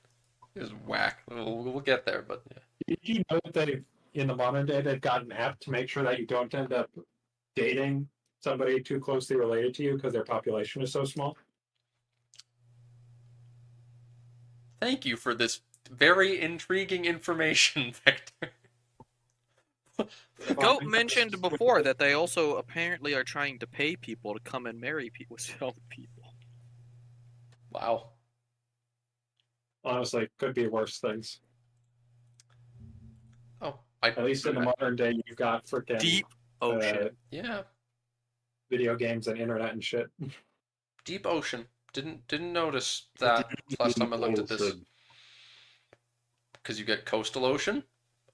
It is whack. We'll get there, but yeah. Did you know that in the modern day they've got an app to make sure that you don't end up dating somebody too closely related to you because their population is so small? Thank you for this very intriguing information, Vector. Goat mentioned before that they also apparently are trying to pay people to come and marry people with young people. Wow. Honestly, could be worse things. Oh, At least in the modern day, you've got freaking Deep ocean. yeah, video games and internet and shit. deep ocean. Didn't notice that last time I looked at this. Because you get coastal ocean,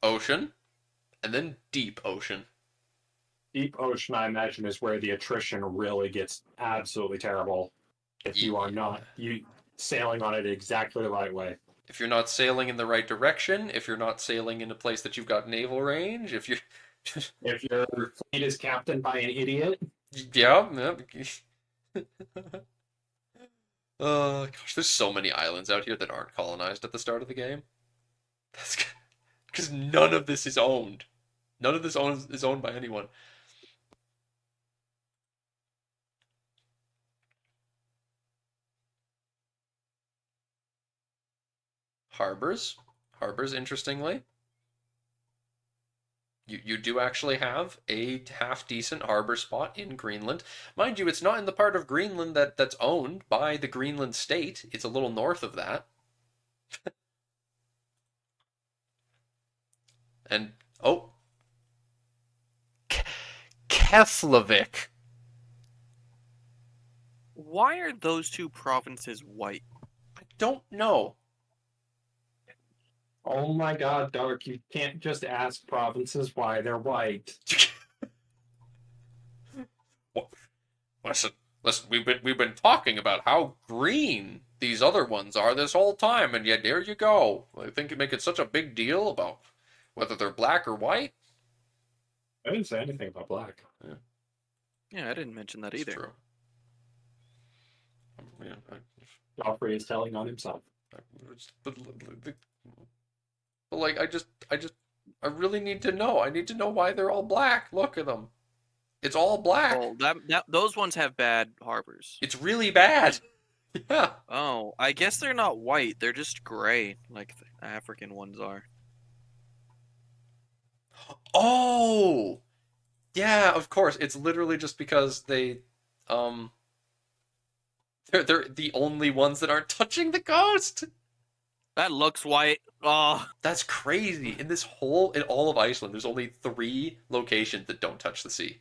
and then deep ocean. Deep ocean, I imagine, is where the attrition really gets absolutely terrible if you are not sailing on it exactly the right way. If you're not sailing in the right direction, if you're not sailing in a place that you've got naval range, if you're If your fleet is captained by an idiot, yeah. Gosh, there's so many islands out here that aren't colonized at the start of the game. That's because none of this is owned. None of this is owned by anyone. Harbors, interestingly. You do actually have a half-decent harbor spot in Greenland. Mind you, it's not in the part of Greenland that's owned by the Greenland state. It's a little north of that. And, oh. Keflavik. Why are those two provinces white? I don't know. oh my god, Dark, you can't just ask provinces why they're white. Listen, we've been talking about how green these other ones are this whole time, and yet there you go. I think you make it such a big deal about whether they're black or white. I didn't say anything about black. Yeah, I didn't mention that It's either. true. Yeah, Joffrey is telling on himself. but like I really need to know. I need to know why they're all black. Look at them. It's all black. Well, those ones have bad harbors. It's really bad. Yeah. Oh, I guess they're not white. They're just gray, like the African ones are. Oh. Yeah, of course. It's literally just because they're the only ones that aren't touching the coast. That looks white. Oh, That's crazy. In all of Iceland, there's only 3 locations that don't touch the sea.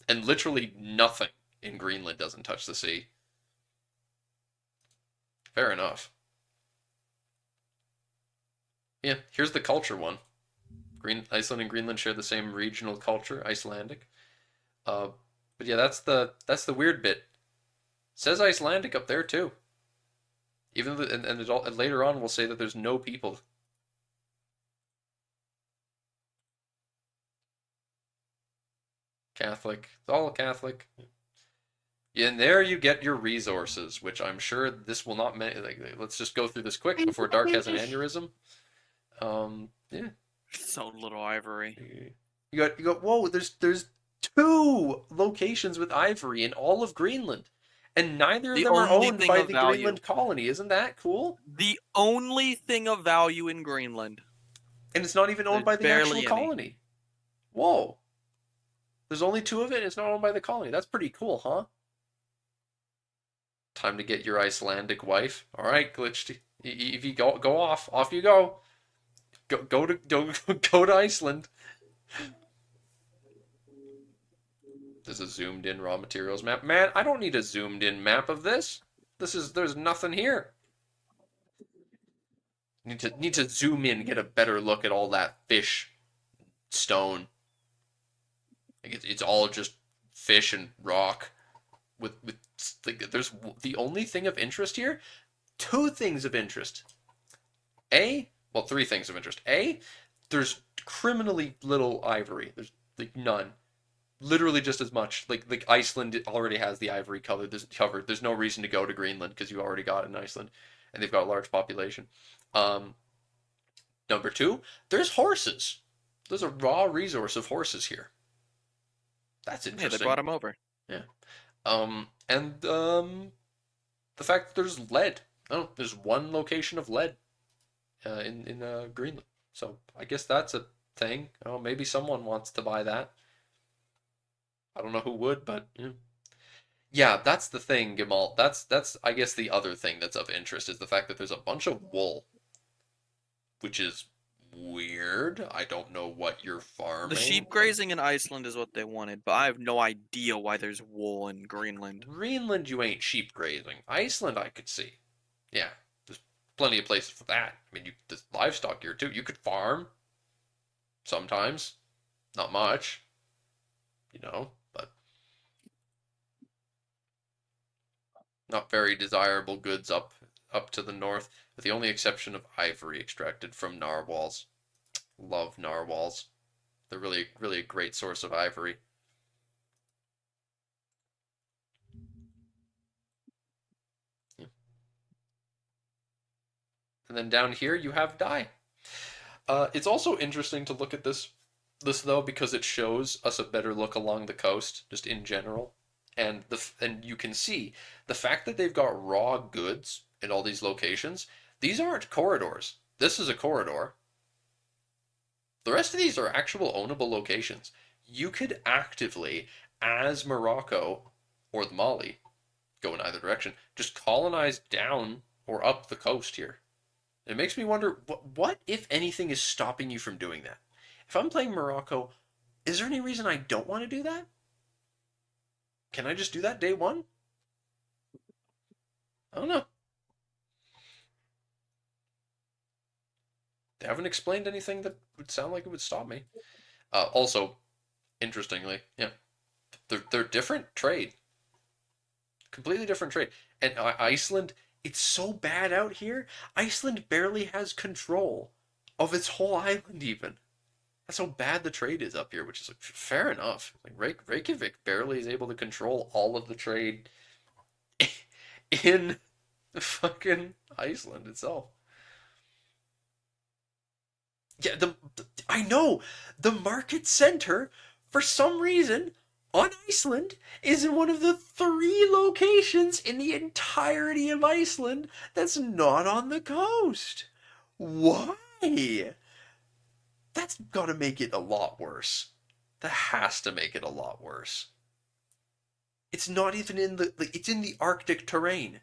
And literally nothing in Greenland doesn't touch the sea. Fair enough. Yeah, here's the culture one. Iceland and Greenland share the same regional culture, Icelandic. But yeah, that's the weird bit. It says Icelandic up there too. Even though, and later on we'll say that there's no people. Catholic. It's all Catholic. And there you get your resources, which I'm sure this will not... let's just go through this quick before Dark has an aneurysm. Yeah. So little ivory. You got. Whoa! There's 2 locations with ivory in all of Greenland, and neither of The them are only owned thing by of the value. Greenland colony. Isn't that cool? The only thing of value in Greenland. And it's not even owned by There's the actual barely any. colony. Whoa! There's only 2 of it. And it's not owned by the colony. That's pretty cool, huh? Time to get your Icelandic wife. All right, glitched. If you go off you go. Go to Iceland. There's a zoomed in raw materials map. Man, I don't need a zoomed in map of this. There's nothing here. Need to zoom in, get a better look at all that fish, stone. Like it's all just fish and rock. With like, there's the only thing of interest here. 2 things of interest. Well, 3 things of interest. There's criminally little ivory. There's like none. Literally just as much. Like Iceland already has the ivory covered. There's no reason to go to Greenland because you already got it in Iceland, and they've got a large population. Number 2, there's horses. There's a raw resource of horses here. That's Yeah, interesting. they brought him over. Yeah. And the fact that there's lead. Oh, there's 1 location of lead in Greenland. So I guess that's a thing. Oh, maybe someone wants to buy that. I don't know who would, but yeah. Yeah, that's the thing, Gamal. That's I guess the other thing that's of interest is the fact that there's a bunch of wool, which is weird. I don't know what you're farming. The sheep grazing in Iceland is what they wanted, but I have no idea why there's wool in Greenland. Greenland, you ain't sheep grazing. Iceland, I could see. Yeah, there's plenty of places for that. I mean, there's livestock here too. You could farm sometimes, not much, but not very desirable goods up to the north, with the only exception of ivory extracted from narwhals. Love narwhals. They're really, really a great source of ivory. Yeah. And then down here you have dye. It's also interesting to look at this though, because it shows us a better look along the coast, just in general. And you can see the fact that they've got raw goods in all these locations. These aren't corridors. This is a corridor. The rest of these are actual ownable locations. You could actively, as Morocco or the Mali, go in either direction, just colonize down or up the coast here. It makes me wonder, what if anything is stopping you from doing that? If I'm playing Morocco, is there any reason I don't want to do that? Can I just do that day 1? I don't know. They haven't explained anything that would sound like it would stop me. Also, interestingly, yeah, they're different trade. Completely different trade. And Iceland, it's so bad out here. Iceland barely has control of its whole island even. That's how bad the trade is up here, which is like, fair enough. Like Reykjavik barely is able to control all of the trade in fucking Iceland itself. Yeah, I know the market center for some reason on Iceland is in one of the 3 locations in the entirety of Iceland that's not on the coast. Why? That's gotta make it a lot worse. That has to make it a lot worse. It's not even in it's in the Arctic terrain.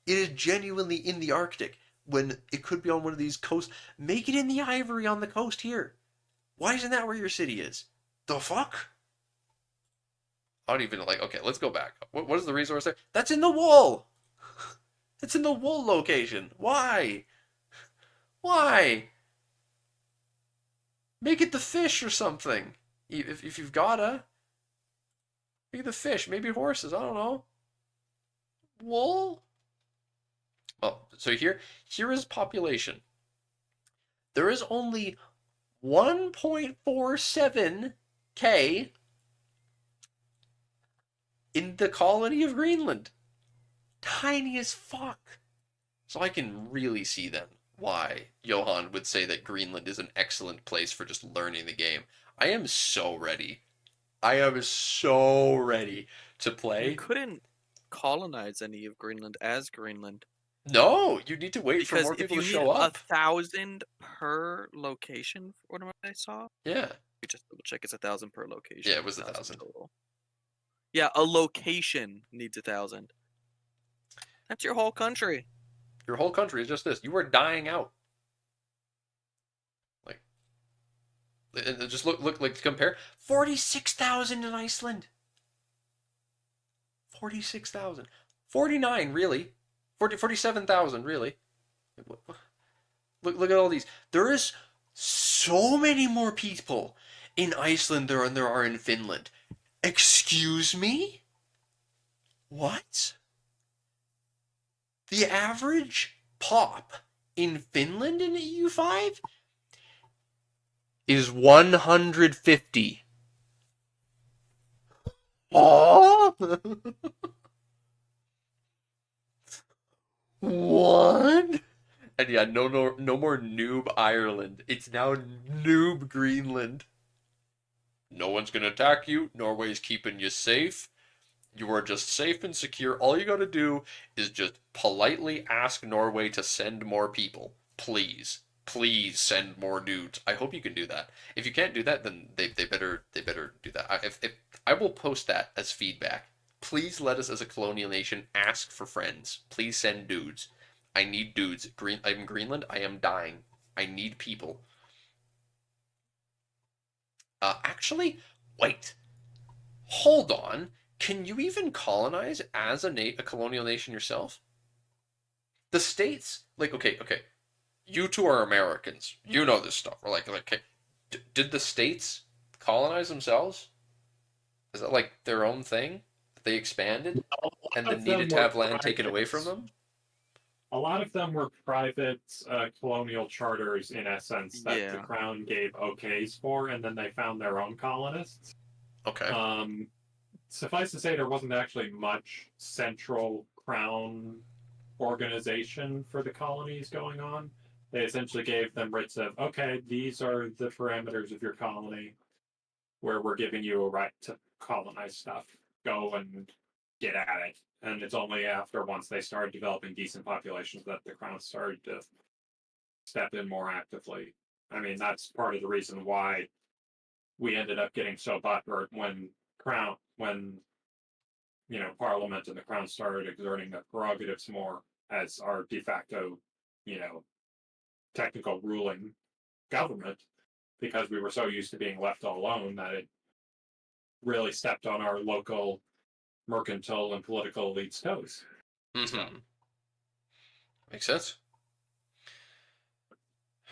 It is genuinely in the Arctic when it could be on one of these coasts. Make it in the ivory on the coast here. Why isn't that where your city is? The fuck? I don't even okay, let's go back. What is the resource there? That's in the wool! It's in the wool location. Why? Why? Make it the fish or something. If you've gotta. Make it the fish. Maybe horses. I don't know. Wool? Well, so here is population. There is only 1.47K in the colony of Greenland. Tiny as fuck. So I can really see them why Johan would say that Greenland is an excellent place for just learning the game. I am so ready. I am so ready to You play. couldn't colonize any of Greenland as Greenland. No, you need to wait for Because more if people you to need show up. 1,000 per location, what I saw? Let Yeah. me just double check. It's 1,000 per location. Yeah, it was 1,000 1,000. total. Yeah, a location needs 1,000. That's your whole country. Your whole country is just this. You are dying out. Like, just look, like, compare. 46,000 in Iceland. 46,000. 49, really. 47,000, really. Look at all these. There is so many more people in Iceland than there are in Finland. Excuse me? What? The average pop in Finland in EU5 is 150. Oh! What? And yeah, no more noob Ireland. It's now noob Greenland. No one's gonna attack you. Norway's keeping you safe. You are just safe and secure. All you gotta do is just politely ask Norway to send more people. Please. Please send more dudes. I hope you can do that. If you can't do that, then they better do that. If I will post that as feedback. Please let us as a colonial nation ask for friends. Please send dudes. I need dudes. I'm in Greenland. I am dying. I need people. Actually, wait. Hold on. Can you even colonize as a colonial nation yourself? The states, like, okay. You two are Americans. You know this stuff. We're like, okay. Did the states colonize themselves? Is that like their own thing? They expanded and then needed to have land taken away from them? A lot of them were private colonial charters, in essence, that the Yeah. crown gave okays for, and then they found their own colonists. Okay. Suffice to say, there wasn't actually much central crown organization for the colonies going on. They essentially gave them writs of, okay, these are the parameters of your colony, where we're giving you a right to colonize stuff. Go and get at it. And it's only after once they started developing decent populations that the crown started to step in more actively. I mean, that's part of the reason why we ended up getting so butthurt when Parliament and the crown started exerting their prerogatives more as our de facto, technical ruling government, because we were so used to being left all alone that it really stepped on our local mercantile and political elites' toes. Mm-hmm. Makes sense.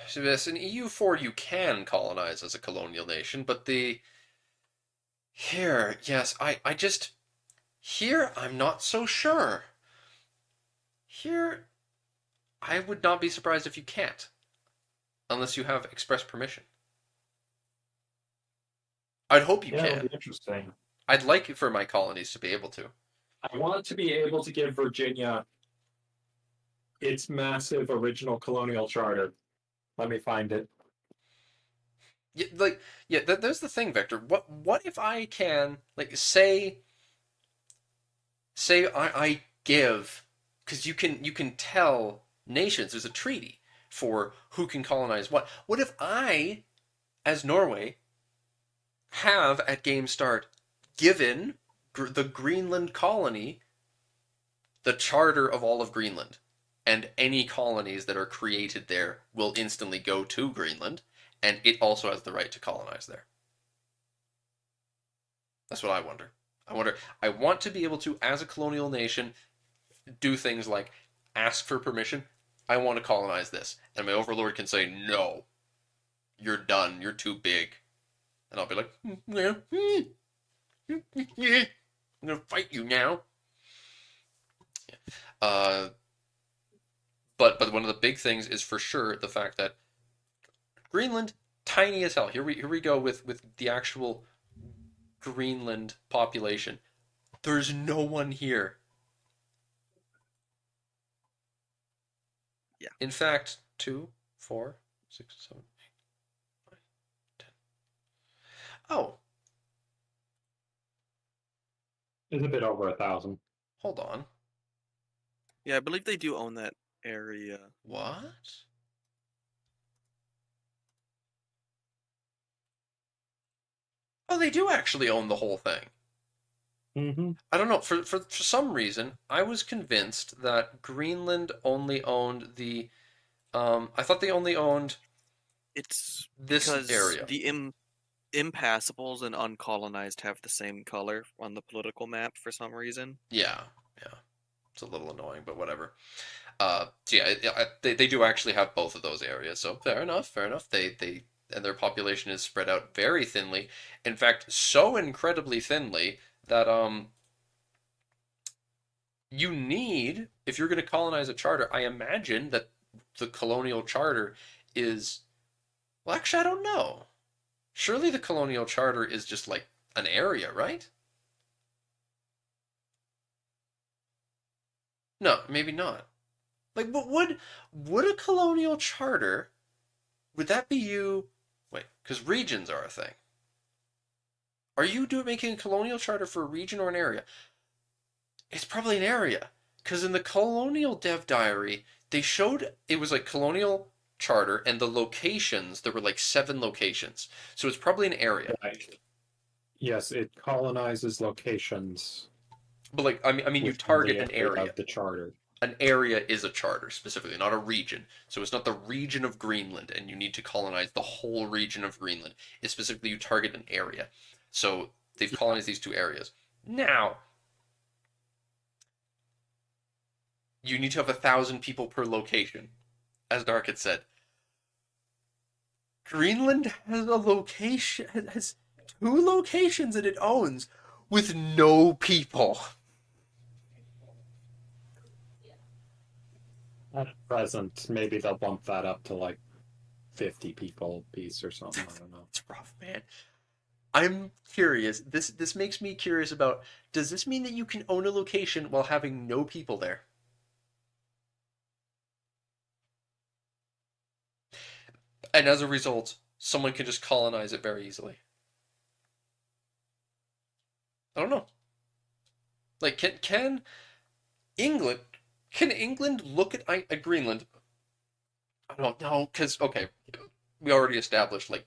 So yes, in EU4 you can colonize as a colonial nation, but here, yes, I just here I'm not so sure. Here I would not be surprised if you can't, unless you have express permission. I'd hope you Yeah, can. it'll be interesting. I'd like for my colonies to be able to. I want to be able to give Virginia its massive original colonial charter. Let me find it. Yeah, there's the thing, Victor. What if I can, like, say I give, because you can tell nations there's a treaty for who can colonize what. What if I, as Norway, have at game start given the Greenland colony the charter of all of Greenland, and any colonies that are created there will instantly go to Greenland, and it also has the right to colonize there. That's what I wonder. I want to be able to, as a colonial nation, do things like ask for permission. I want to colonize this. And my overlord can say, no, you're done. You're too big. And I'll be like, yeah, I'm going to fight you now. But one of the big things is for sure the fact that Greenland, tiny as hell. Here we go with the actual Greenland population. There's no one here. Yeah. In fact, 2, 4, 6, 7, 8, 9, 10. Oh, It's a bit over 1,000. hold on. Yeah, I believe they do own that area. What? Oh, they do actually own the whole thing. Mm-hmm. I don't know. For some reason, I was convinced that Greenland only owned the. I thought they only owned It's this because area. the impassables and uncolonized have the same color on the political map for some reason. Yeah, yeah. It's a little annoying, but whatever. So yeah, they do actually have both of those areas. So fair enough, fair enough. They and their population is spread out very thinly. In fact, so incredibly thinly that you need, if you're going to colonize a charter, I imagine that the colonial charter is, well, actually, I don't know. Surely the colonial charter is just like an area, right? No, maybe not. Like, but would a colonial charter, would that be you? Wait, because regions are a thing. Are you making a colonial charter for a region or an area? It's probably an area. Because in the colonial dev diary, they showed it was like colonial charter and the locations, there were like 7 locations. So it's probably an area. Right. Yes, it colonizes locations. But like I mean you within target the an area. of the charter. An area is a charter specifically, not a region. So it's not the region of Greenland and you need to colonize the whole region of Greenland. It's specifically you target an area. So they've colonized these 2 areas. Now, you need to have 1,000 people per location, as Dark had said. Greenland has a location, has 2 locations that it owns with no people. At present, maybe they'll bump that up to like 50 people piece or something. I don't know. It's rough, man. I'm curious. This makes me curious about, does this mean that you can own a location while having no people there? And as a result, someone can just colonize it very easily. I don't know. Like, can England look at Greenland? I don't know, because okay, we already established like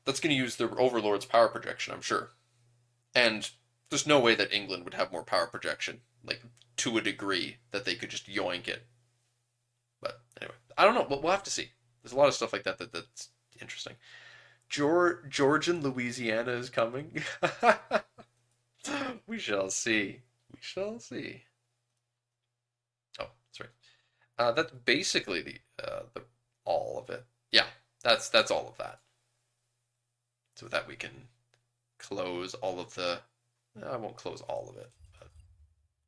that's going to use the Overlord's power projection, I'm sure, and there's no way that England would have more power projection, like to a degree that they could just yoink it. But anyway, I don't know. We'll have to see. There's a lot of stuff like that that's interesting. Georgian Louisiana is coming. We shall see. We shall see. Oh, that's right. That's basically the all of it. Yeah, that's all of that. So with that we can close all of the. I won't close all of it, but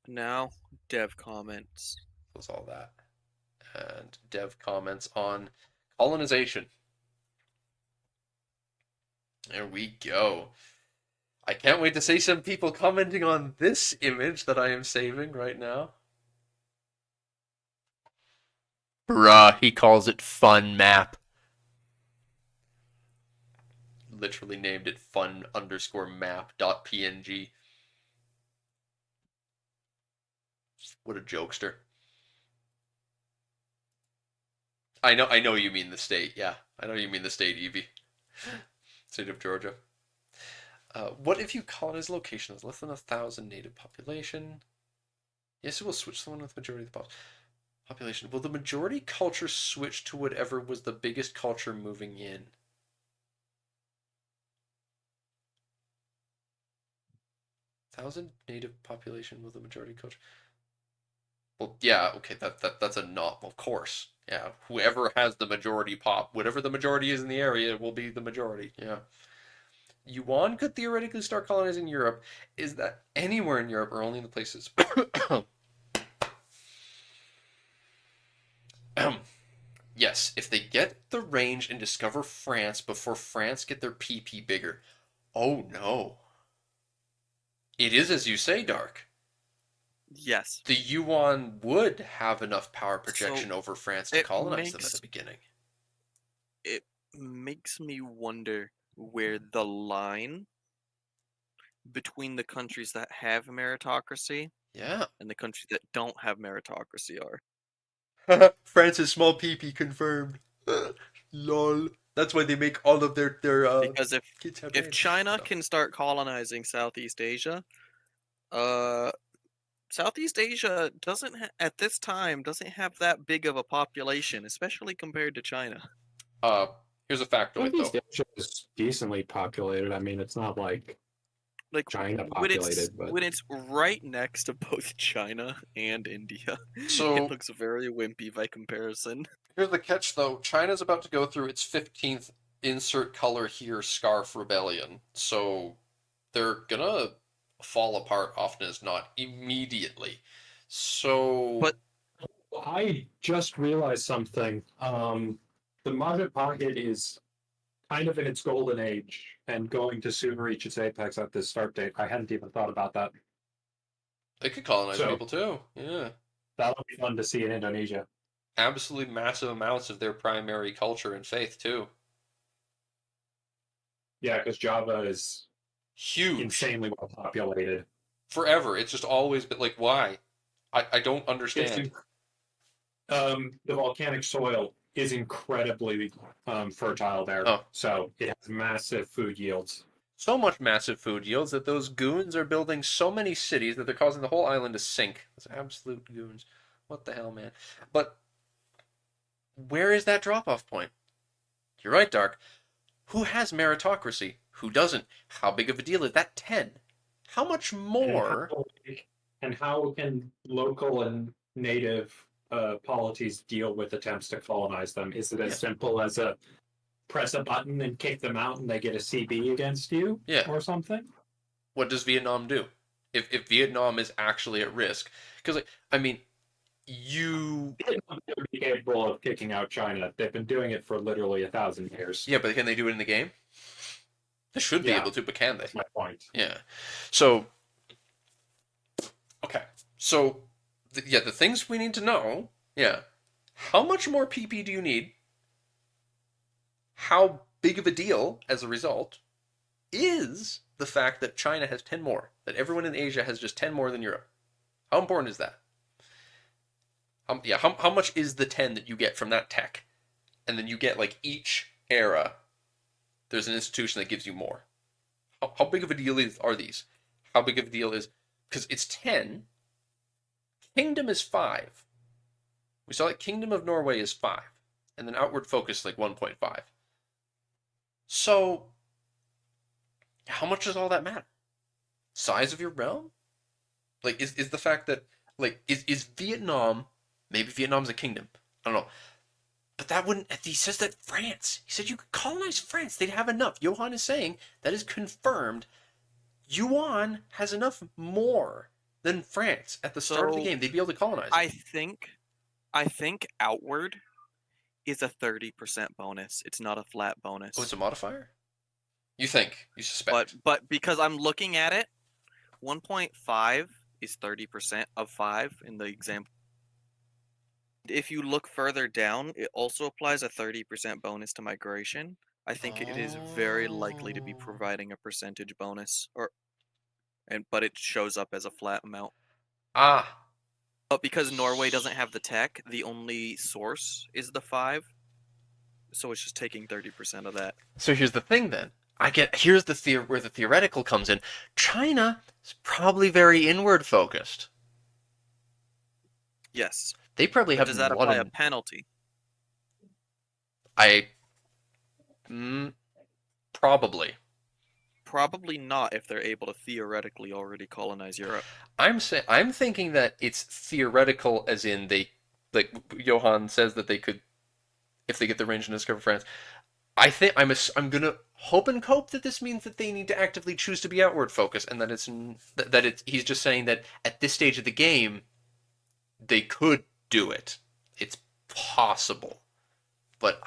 Now, dev comments. close all that. And dev comments on colonization. There we go. I can't wait to see some people commenting on this image that I am saving right now. Bruh, he calls it fun map. Literally named it fun_map.png. What a jokester. I know you mean the state, yeah. I know you mean the state, Evie. State of Georgia. What if you colonize a location with less than 1,000 native population? Yes, it will switch to the one with majority of the population. Will the majority culture switch to whatever was the biggest culture moving in? Thousand native population with the majority culture. Well, yeah, okay, that's a not. Of course, yeah. Whoever has the majority pop, whatever the majority is in the area, will be the majority. Yeah. Yuan could theoretically start colonizing Europe. Is that anywhere in Europe or only in the places? Yes, if they get the range and discover France before France get their PP bigger. Oh no. It is as you say, Dark. Yes. the Yuan would have enough power projection So, over France to it colonize them at makes the beginning. it makes me wonder where the line between the countries that have meritocracy Yeah. and the countries that don't have meritocracy are. France's small PP confirmed. Lol. That's why they make all of their Because kids have if names. China No. can start colonizing Southeast Asia, uh, Southeast Asia at this time doesn't have that big of a population, especially compared to China. Here's a factoid though. Southeast Asia is decently populated. I mean, it's not like Like China when it's populated, but when it's right next to both China and India, So it looks very wimpy by comparison. here's the catch though. China's about to go through its 15th insert color here scarf rebellion. So they're gonna fall apart often as not immediately. So But I just realized something. The Market Pocket is kind of in its golden age and going to soon reach its apex at this start date. I hadn't even thought about that. they could colonize So- people too. Yeah. That'll be fun to see in Indonesia. Absolutely massive amounts of their primary culture and faith too. Yeah, because Java is Huge. insanely well populated. Forever. It's just always been like, why? I don't understand. The volcanic soil is incredibly fertile there, Oh. so it has massive food yields. So much massive food yields that those goons are building so many cities that they're causing the whole island to sink. Those absolute goons. What the hell, man? But where is that drop-off point? You're right, Dark. Who has meritocracy? Who doesn't? How big of a deal is that? 10. How much more? And how can local and native polities deal with attempts to colonize them? Is it as Yeah. simple as a press a button and kick them out and they get a CB against you? Yeah. Or something? What does Vietnam do? If Vietnam is actually at risk? Because, like, I mean, you... Vietnam would be capable of kicking out China. They've been doing it for literally 1,000 years. Yeah, but can they do it in the game? They should be Yeah. able to, but can they? That's my point. Yeah. So, okay. So, the things we need to know, yeah. How much more PP do you need? How big of a deal, as a result, is the fact that China has 10 more, that everyone in Asia has just 10 more than Europe? How important is that? How much is the 10 that you get from that tech? And then you get, like, each era, there's an institution that gives you more. How big of a deal are these? How big of a deal is... Because it's 10. Kingdom is 5. We saw that Kingdom of Norway is 5. And then Outward Focus like 1.5. So, how much does all that matter? Size of your realm? Like, is the fact that... Like, is Vietnam... Maybe Vietnam's a kingdom. I don't know. But that wouldn't... He says that France. He said you could colonize France. They'd have enough. Johan is saying that is confirmed. Yuan has enough more than France at the start of the So, game. They'd be able to colonize it. I think outward is a 30% bonus. It's not a flat bonus. Oh, it's a modifier? You think. You suspect. But because I'm looking at it, 1.5 is 30% of 5 in the example. If you look further down, it also applies a 30% bonus to migration. I think it is very likely to be Oh. providing a percentage bonus, but it shows up as a flat amount. Ah. But because Norway doesn't have the tech, the only source is the 5. So it's just taking 30% of that. So here's the thing then. Here's the where the theoretical comes in. China is probably very inward focused. Yes. They probably But have does that apply a penalty? Probably. Probably not if they're able to theoretically already colonize Europe. I'm thinking that it's theoretical, as in they, like Johan says that they could, if they get the range and discover France. I think I'm gonna hope and cope that this means that they need to actively choose to be outward focused, and that he's just saying that at this stage of the game, they could do it. It's possible, but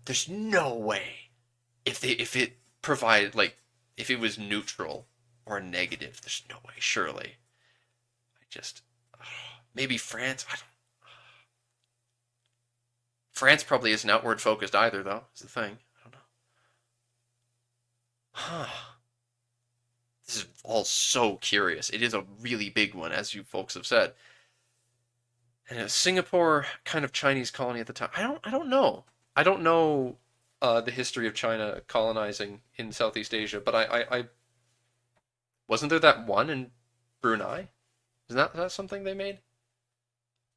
there's no way if it provided, like, if it was neutral or negative, there's no way, surely. just maybe France. France probably isn't outward focused either, though. Is the thing. I don't know. Huh. This is all so curious. It is a really big one, as you folks have said. And a Singapore kind of Chinese colony at the time. I don't know. I don't know the history of China colonizing in Southeast Asia, but I wasn't there that one in Brunei? Isn't that something they made?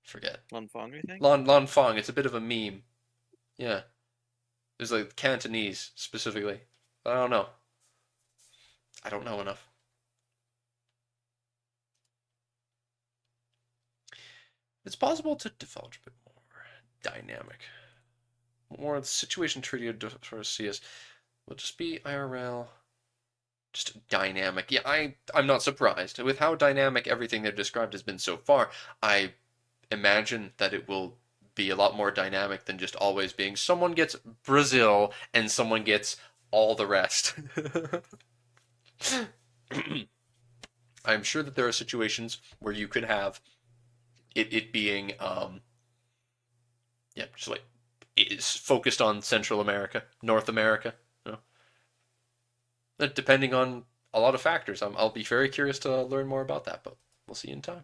Forget. Lanfang, I think. Lan Fang. It's a bit of a meme. Yeah. There's like Cantonese specifically. But I don't know. I don't know enough. It's possible to divulge a bit more dynamic. More of the situation treaty of Torresias will just be IRL. Just dynamic. Yeah, I'm not surprised. With how dynamic everything they've described has been so far, I imagine that it will be a lot more dynamic than just always being someone gets Brazil and someone gets all the rest. I'm sure that there are situations where you could have it being just like it's focused on Central America, North America, you know, depending on a lot of factors. I'll be very curious to learn more about that, but we'll see in time.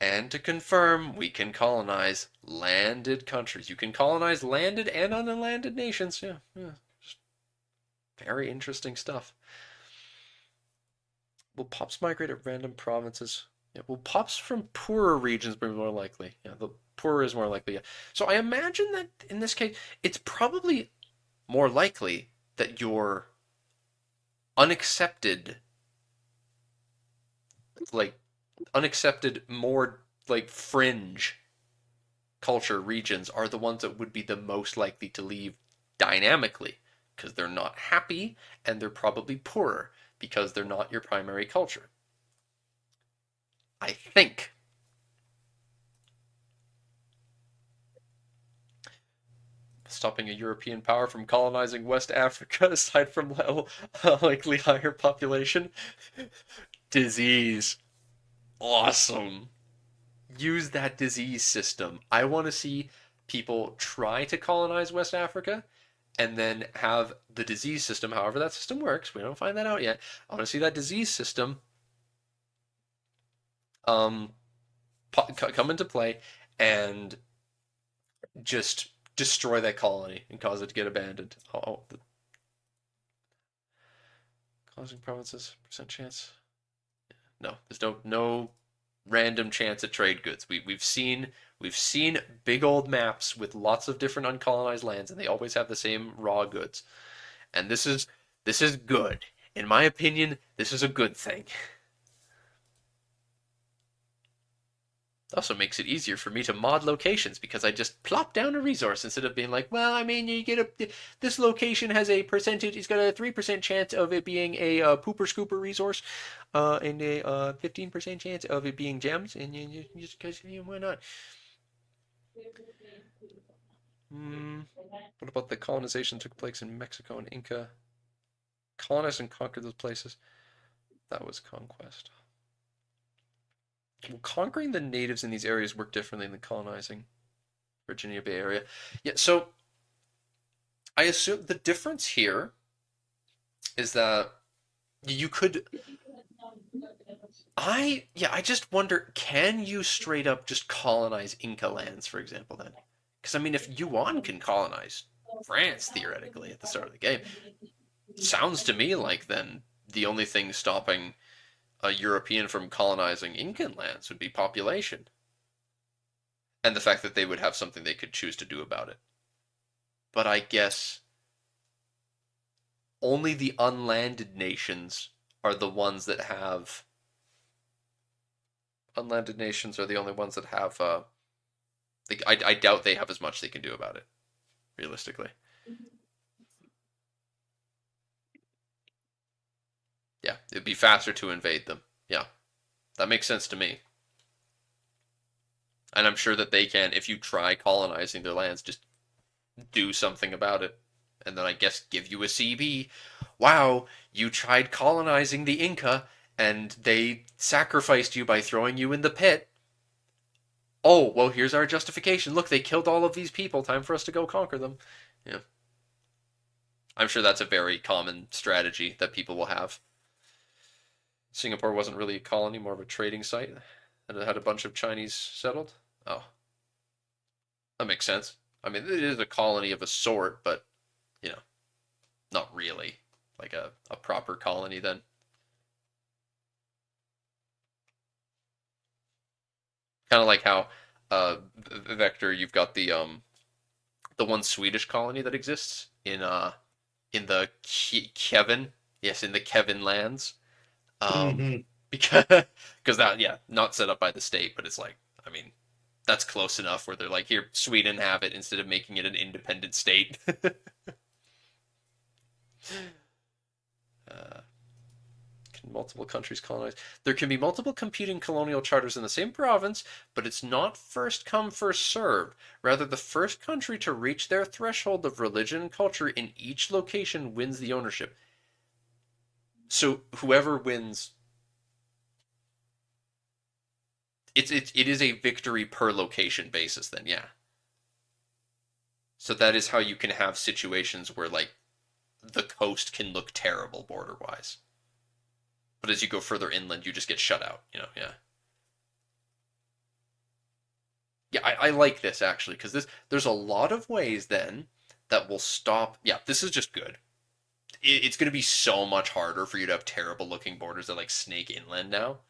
And to confirm, we can colonize landed countries. You can colonize landed and unlanded nations. Yeah. Just very interesting stuff. Will pops migrate at random provinces? Yeah, will pops from poorer regions be more likely? Yeah, the poorer is more likely. Yeah. So I imagine that in this case, it's probably more likely that your unaccepted, more like fringe culture regions are the ones that would be the most likely to leave dynamically, because they're not happy and they're probably poorer because they're not your primary culture. I think. Stopping a European power from colonizing West Africa, aside from likely higher population. Disease. Awesome. Use that disease system. I want to see people try to colonize West Africa and then have the disease system, however that system works, we don't find that out yet. I want to see that disease system come into play and just destroy that colony and cause it to get abandoned. Causing provinces, percent chance? No, there's no random chance at trade goods. We've seen big old maps with lots of different uncolonized lands, and they always have the same raw goods. And this is good. In my opinion, this is a good thing. It also makes it easier for me to mod locations because I just plop down a resource instead of being like, well, I mean, you get this location has a percentage, it's got a 3% chance of it being a pooper scooper resource, and a 15% chance of it being gems, and you just because why not? What about the colonization took place in Mexico and Inca? Colonized and conquered those places. That was conquest. Will conquering the natives in these areas work differently than colonizing Virginia Bay Area? Yeah, so I assume the difference here is that you could... I just wonder, can you straight up just colonize Inca lands, for example, then? Because, I mean, if Yuan can colonize France, theoretically, at the start of the game, sounds to me like then the only thing stopping a European from colonizing Incan lands would be population. And the fact that they would have something they could choose to do about it. But I guess only the unlanded nations are the ones that have... Unlanded nations are the only ones that have... I doubt they have as much they can do about it, realistically. Yeah, it'd be faster to invade them. Yeah, that makes sense to me. And I'm sure that they can, if you try colonizing their lands, just do something about it. And then I guess give you a CB. Wow, you tried colonizing the Inca, and they sacrificed you by throwing you in the pit. Oh, well, here's our justification. Look, they killed all of these people. Time for us to go conquer them. Yeah. I'm sure that's a very common strategy that people will have. Singapore wasn't really a colony, more of a trading site. And it had a bunch of Chinese settled. Oh. That makes sense. I mean, it is a colony of a sort, but, you know, not really. Like a proper colony then. Kind of like how, Vector, you've got the one Swedish colony that exists in the Kevin, yes, in the Kevin lands, because that, yeah, not set up by the state, but it's like, I mean, that's close enough where they're like, here, Sweden, have it, instead of making it an independent state. Can multiple countries colonize? There can be multiple competing colonial charters in the same province, but it's not first come, first served. Rather, the first country to reach their threshold of religion and culture in each location wins the ownership. So whoever wins, it is a victory per location basis then, yeah. So that is how you can have situations where, like, the coast can look terrible border-wise. But as you go further inland, you just get shut out, you know, yeah. Yeah, I like this, actually, because there's a lot of ways, then, that will stop. Yeah, this is just good. It's going to be so much harder for you to have terrible-looking borders that, like, snake inland now,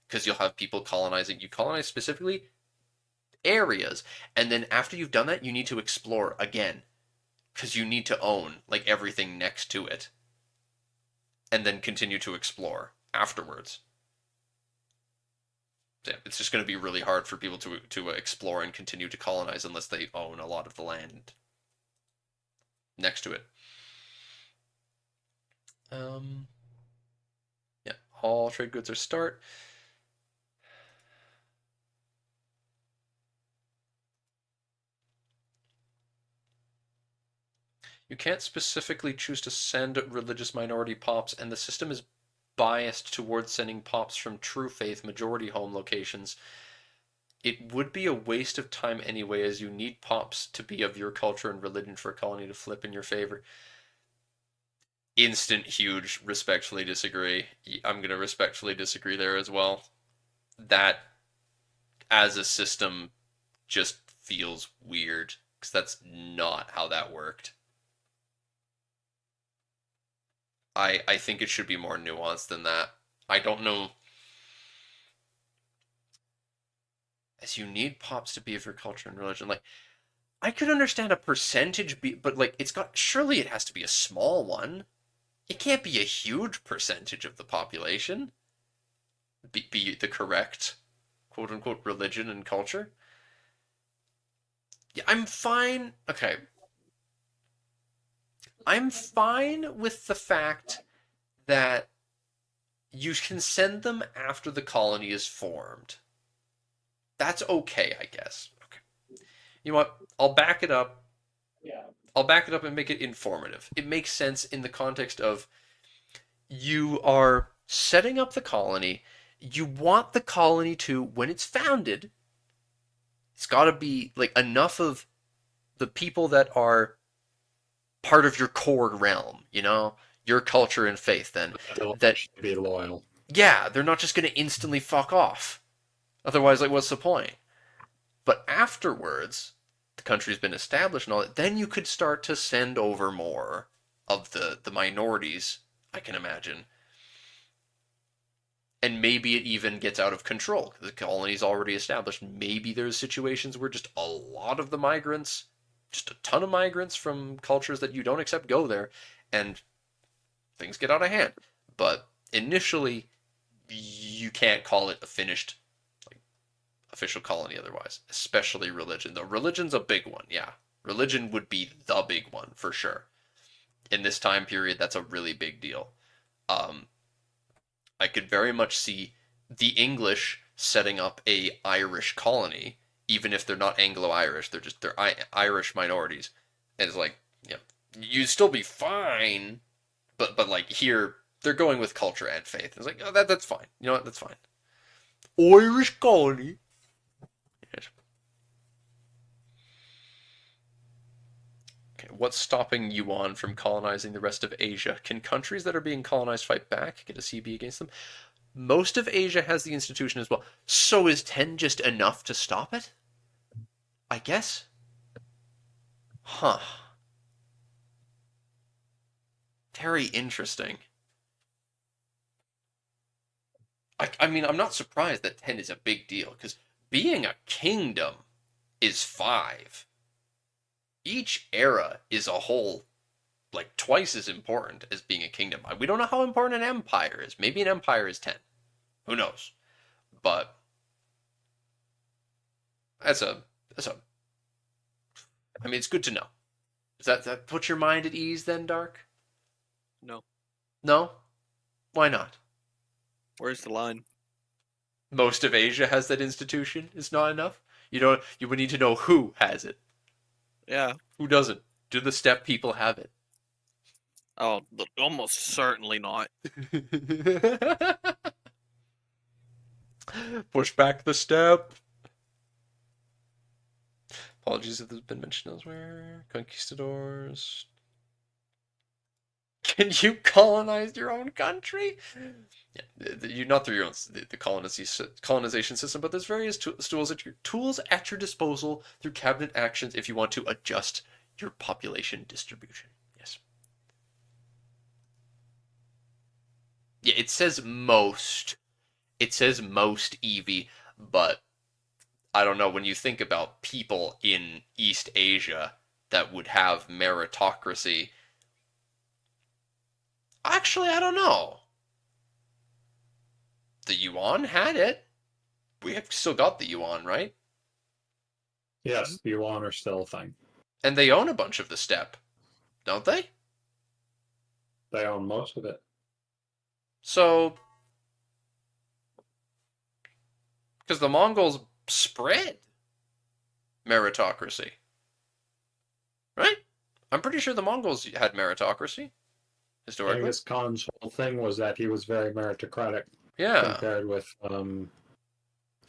because you'll have people colonizing. You colonize specifically areas, and then after you've done that, you need to explore again, because you need to own, like, everything next to it, and then continue to explore afterwards. So yeah, it's just going to be really hard for people to explore and continue to colonize unless they own a lot of the land next to it. Yeah, all trade goods are start. You can't specifically choose to send religious minority pops, and the system is biased towards sending pops from true faith majority home locations. It would be a waste of time anyway, as you need pops to be of your culture and religion for a colony to flip in your favor. Instant huge respectfully disagree. I'm going to respectfully disagree there as well. That, as a system, just feels weird, because that's not how that worked. I think it should be more nuanced than that. I don't know. As you need pops to be of your culture and religion. Like, I could understand a percentage, but, like, surely it has to be a small one. It can't be a huge percentage of the population be the correct, quote-unquote, religion and culture. Yeah, I'm fine. Okay. I'm fine with the fact that you can send them after the colony is formed. That's okay, I guess. Okay. You know what? I'll back it up. Yeah. I'll back it up and make it informative. It makes sense in the context of you are setting up the colony. You want the colony to, when it's founded, it's got to be, like, enough of the people that are part of your core realm, you know, your culture and faith, then that should be loyal. Yeah, they're not just going to instantly fuck off. Otherwise, like, what's the point? But afterwards, the country's been established and all that, then you could start to send over more of the minorities, I can imagine. And maybe it even gets out of control. The colony's already established. Maybe there's situations where just a lot of the migrants, just a ton of migrants from cultures that you don't accept go there, and things get out of hand. But initially, you can't call it a finished, like, official colony otherwise, especially religion. Though religion's a big one, yeah. Religion would be the big one, for sure. In this time period, that's a really big deal. I could very much see the English setting up a Irish colony, even if they're not Anglo-Irish, they're Irish minorities. And it's like, yeah, you'd still be fine, but like, here, they're going with culture and faith. It's like, oh, that's fine. You know what? That's fine. Irish colony. Yes. Okay, what's stopping Yuan from colonizing the rest of Asia? Can countries that are being colonized fight back, get a CB against them? Most of Asia has the institution as well. So is 10 just enough to stop it? I guess. Huh. Very interesting. I mean, I'm not surprised that 10 is a big deal, because being a kingdom is 5. Each era is a whole, like, twice as important as being a kingdom. We don't know how important an empire is. Maybe an empire is 10. Who knows? But that's a I mean, it's good to know. Does that put your mind at ease then, Dark? No. No? Why not? Where's the line? Most of Asia has that institution. It's not enough. You would need to know who has it. Yeah. Who doesn't? Do the steppe people have it? Oh, almost certainly not. Push back the steppe. Apologies if this has been mentioned elsewhere. Conquistadors. Can you colonize your own country? Yeah, you not through your own the colonization system, but there's various tools at your disposal through cabinet actions if you want to adjust your population distribution. Yes. Yeah, it says most. It says most Evie, but I don't know, when you think about people in East Asia that would have meritocracy, actually, I don't know. The Yuan had it. We have still got the Yuan, right? Yes, the Yuan are still a thing. And they own a bunch of the steppe, don't they? They own most of it. So, because the Mongols spread meritocracy, right? I'm pretty sure the Mongols had meritocracy historically. Genghis Khan's whole thing was that he was very meritocratic Yeah. compared with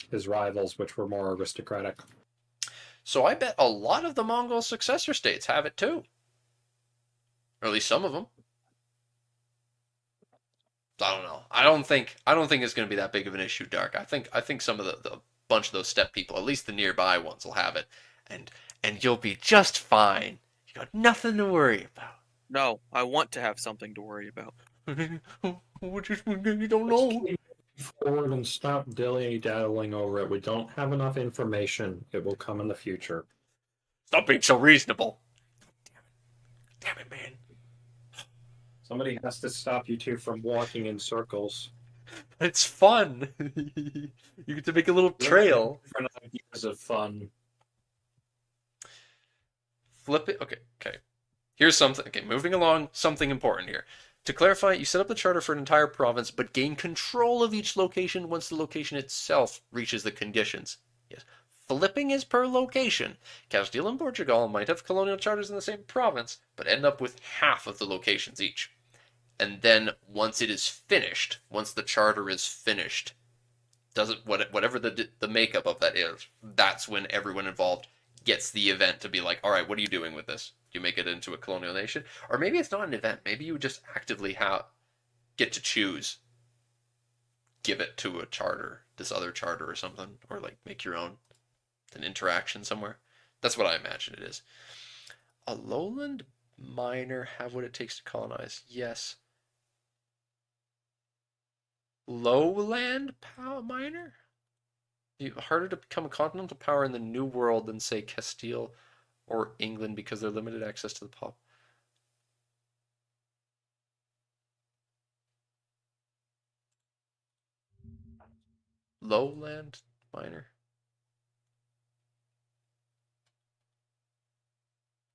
his rivals, which were more aristocratic. So I bet a lot of the Mongol successor states have it too. Or at least some of them. I don't know. I don't think it's going to be that big of an issue, Dark. I think some of the bunch of those steppe people, at least the nearby ones, will have it, and you'll be just fine. You got nothing to worry about. No, I want to have something to worry about. You don't know. Forward and stop dilly-daddling over it. We don't have enough information. It will come in the future. Stop being so reasonable. Damn it, man. Somebody has to stop you two from walking in circles. It's fun. You get to make a little trail. Different ideas of fun. Flip it. Okay. Here's something. Okay, moving along. Something important here. To clarify, you set up the charter for an entire province, but gain control of each location once the location itself reaches the conditions. Yes. Flipping is per location. Castile and Portugal might have colonial charters in the same province, but end up with half of the locations each. And then once it is finished, once the charter is finished, whatever the makeup of that is, that's when everyone involved gets the event to be like, all right, what are you doing with this? Do you make it into a colonial nation? Or maybe it's not an event. Maybe you just actively get to choose. Give it to a charter, this other charter or something, or like make your own, an interaction somewhere. That's what I imagine it is. A lowland miner have what it takes to colonize? Yes. Lowland miner? Harder to become a continental power in the New World than, say, Castile or England because they're limited access to the pop. Lowland miner.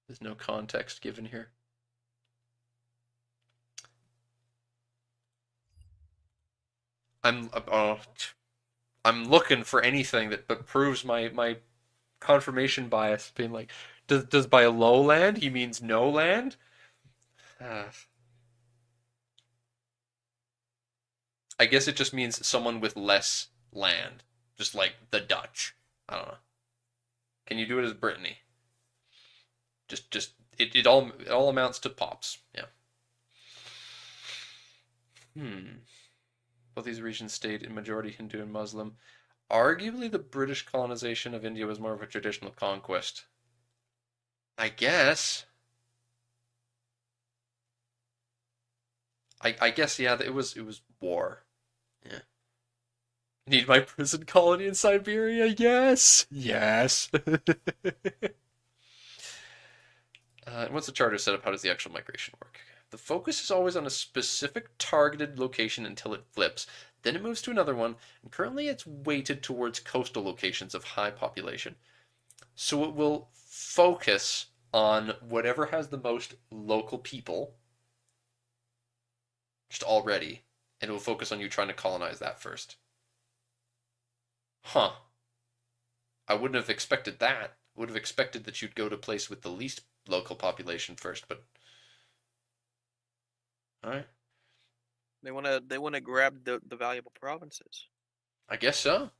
There's no context given here. I'm looking for anything that proves my confirmation bias, being like, does by lowland he means no land? I guess it just means someone with less land, just like the Dutch. I don't know. Can you do it as Brittany? It all amounts to pops. Yeah. Both these regions stayed in majority Hindu and Muslim. Arguably, the British colonization of India was more of a traditional conquest. I guess. I guess, yeah, it was war. Yeah. Need my prison colony in Siberia? Yes! Yes! Once the charter is set up, how does the actual migration work? The focus is always on a specific targeted location until it flips. Then it moves to another one, and currently it's weighted towards coastal locations of high population. So it will focus on whatever has the most local people, just already, and it will focus on you trying to colonize that first. Huh. I wouldn't have expected that. Would have expected that you'd go to a place with the least local population first, but all right. They wanna grab the valuable provinces. I guess so.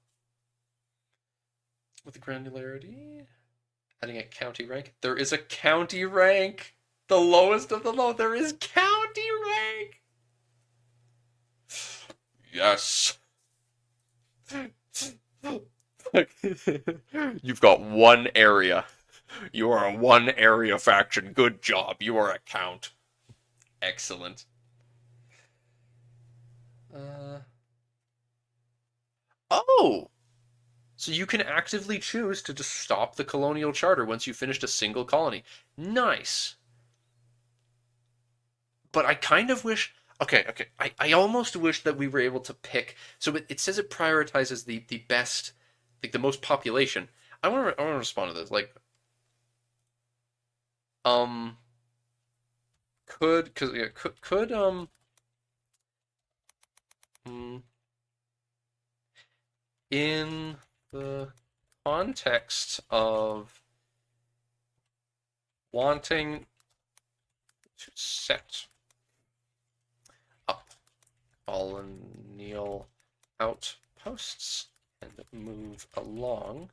With the granularity, adding a county rank. There is a county rank. The lowest of the low. There is county rank. Yes. You've got one area. You are a one area faction. Good job. You are a count. Excellent. Oh! So you can actively choose to just stop the colonial charter once you've finished a single colony. Nice. But I kind of wish... Okay. I almost wish that we were able to pick... So it says it prioritizes the best... Like, the most population. I want to respond to this. Like... In the context of wanting to set up colonial outposts and move along,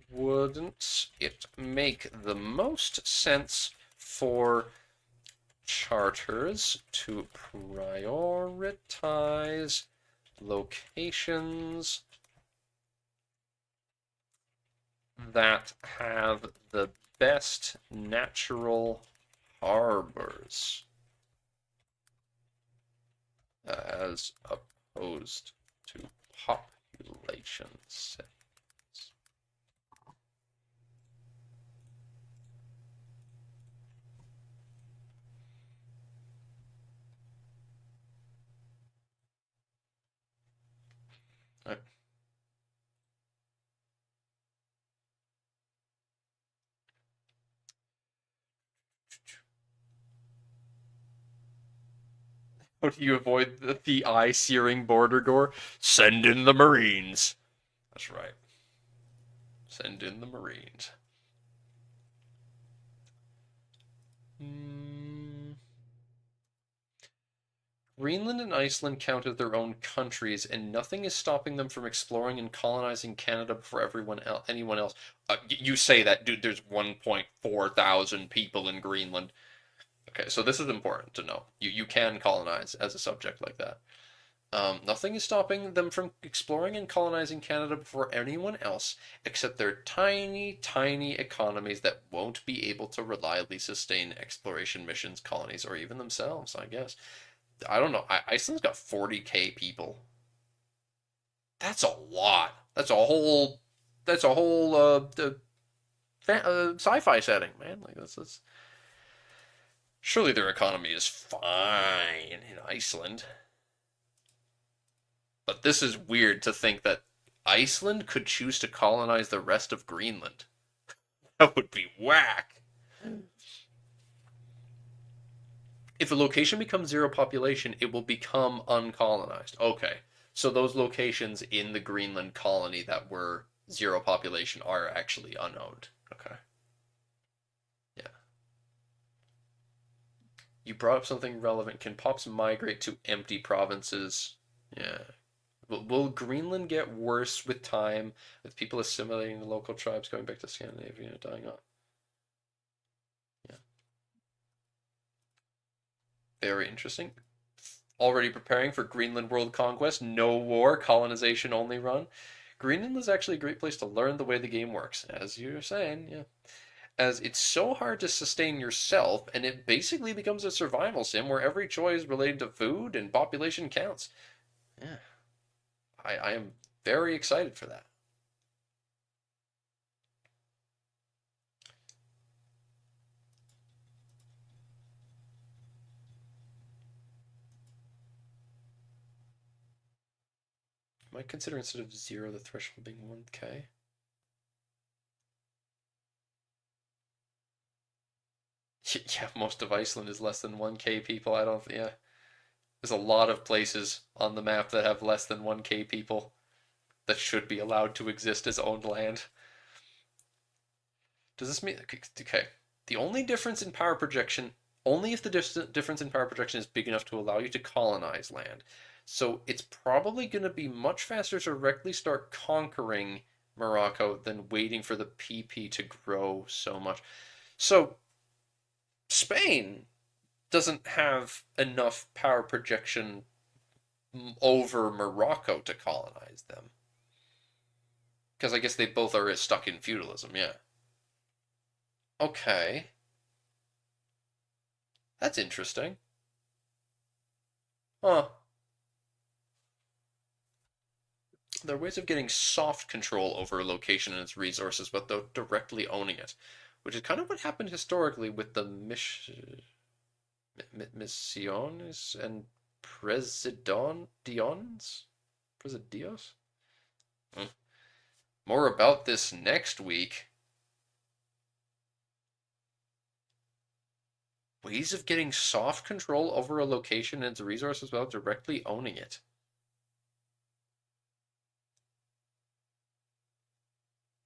wouldn't it make the most sense for charters to prioritize locations that have the best natural harbors as opposed to population settings? How do you avoid the eye-searing border gore? Send in the Marines. That's right. Send in the Marines. Greenland and Iceland count as their own countries, and nothing is stopping them from exploring and colonizing Canada before anyone else. You say that, dude. There's 1.4 thousand people in Greenland. Okay, so this is important to know. You can colonize as a subject like that. Nothing is stopping them from exploring and colonizing Canada before anyone else, except their tiny, tiny economies that won't be able to reliably sustain exploration missions, colonies, or even themselves, I guess. I don't know. Iceland's got 40k people. That's a lot. That's a whole sci-fi setting, man. Like this is... Surely their economy is fine in Iceland. But this is weird to think that Iceland could choose to colonize the rest of Greenland. That would be whack. If a location becomes zero population, it will become uncolonized. Okay, so those locations in the Greenland colony that were zero population are actually unowned. Okay. Yeah. You brought up something relevant. Can pops migrate to empty provinces? Yeah. Will Greenland get worse with time, with people assimilating the local tribes, going back to Scandinavia and dying off? Yeah. Very interesting. Already preparing for Greenland world conquest, no war, colonization only run. Greenland is actually a great place to learn the way the game works, as you're saying, yeah. As it's so hard to sustain yourself, and it basically becomes a survival sim where every choice related to food and population counts. Yeah. I am very excited for that. I might consider instead of 0 the threshold being 1k. Yeah, most of Iceland is less than 1k people. I don't, yeah. There's a lot of places on the map that have less than 1k people that should be allowed to exist as owned land. Does this mean, okay, the only difference in power projection, only if the difference in power projection is big enough to allow you to colonize land. So it's probably going to be much faster to directly start conquering Morocco than waiting for the PP to grow so much. So Spain doesn't have enough power projection over Morocco to colonize them. Because I guess they both are stuck in feudalism, yeah. Okay. That's interesting. Huh. There are ways of getting soft control over a location and its resources without directly owning it, which is kind of what happened historically with the Misiones and Presidios? More about this next week. Ways of getting soft control over a location and its resources without directly owning it.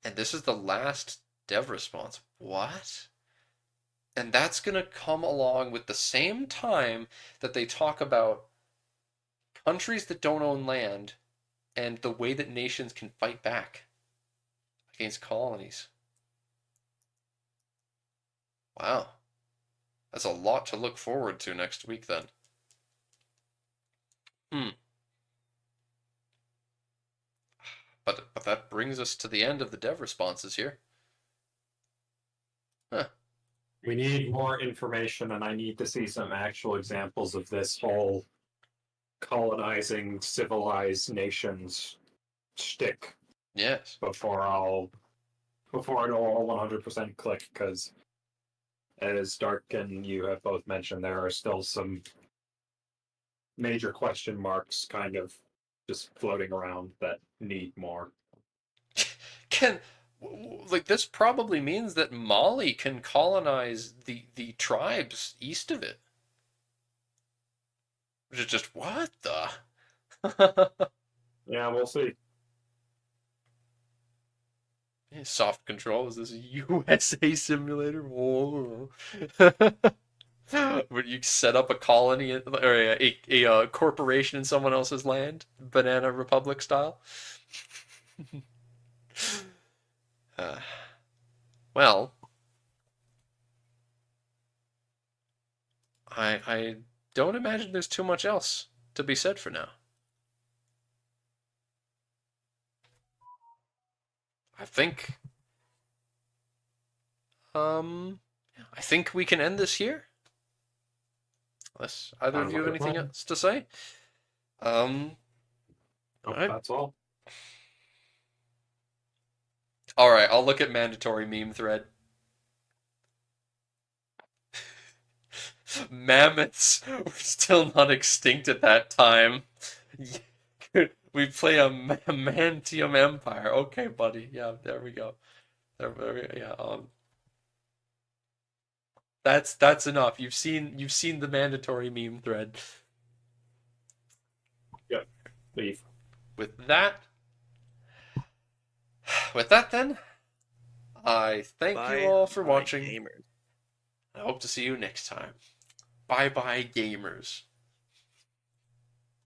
And this is the last dev response. What? And that's going to come along with the same time that they talk about countries that don't own land and the way that nations can fight back against colonies. Wow. That's a lot to look forward to next week then. But that brings us to the end of the dev responses here. Huh. We need more information, and I need to see some actual examples of this whole colonizing civilized nations shtick. Yes. Before it'll all 100% click, because as Dark and you have both mentioned, there are still some major question marks kind of just floating around that need more. This probably means that Mali can colonize the tribes east of it. Which is just, what the? Yeah, we'll see. Soft control, is this a USA simulator? Whoa. Where you set up a colony or a corporation in someone else's land, Banana Republic style. Well, I don't imagine there's too much else to be said for now. I think we can end this here. Unless either of you have anything else to say. Right. That's all. All right, I'll look at mandatory meme thread. Mammoths were still not extinct at that time. We play a Mantium Empire. Okay, buddy. Yeah, there we go. Yeah. That's enough. You've seen the mandatory meme thread. Yep. Leave. With that then, I thank you all for watching. Gamers. I hope to see you next time. bye bye gamers.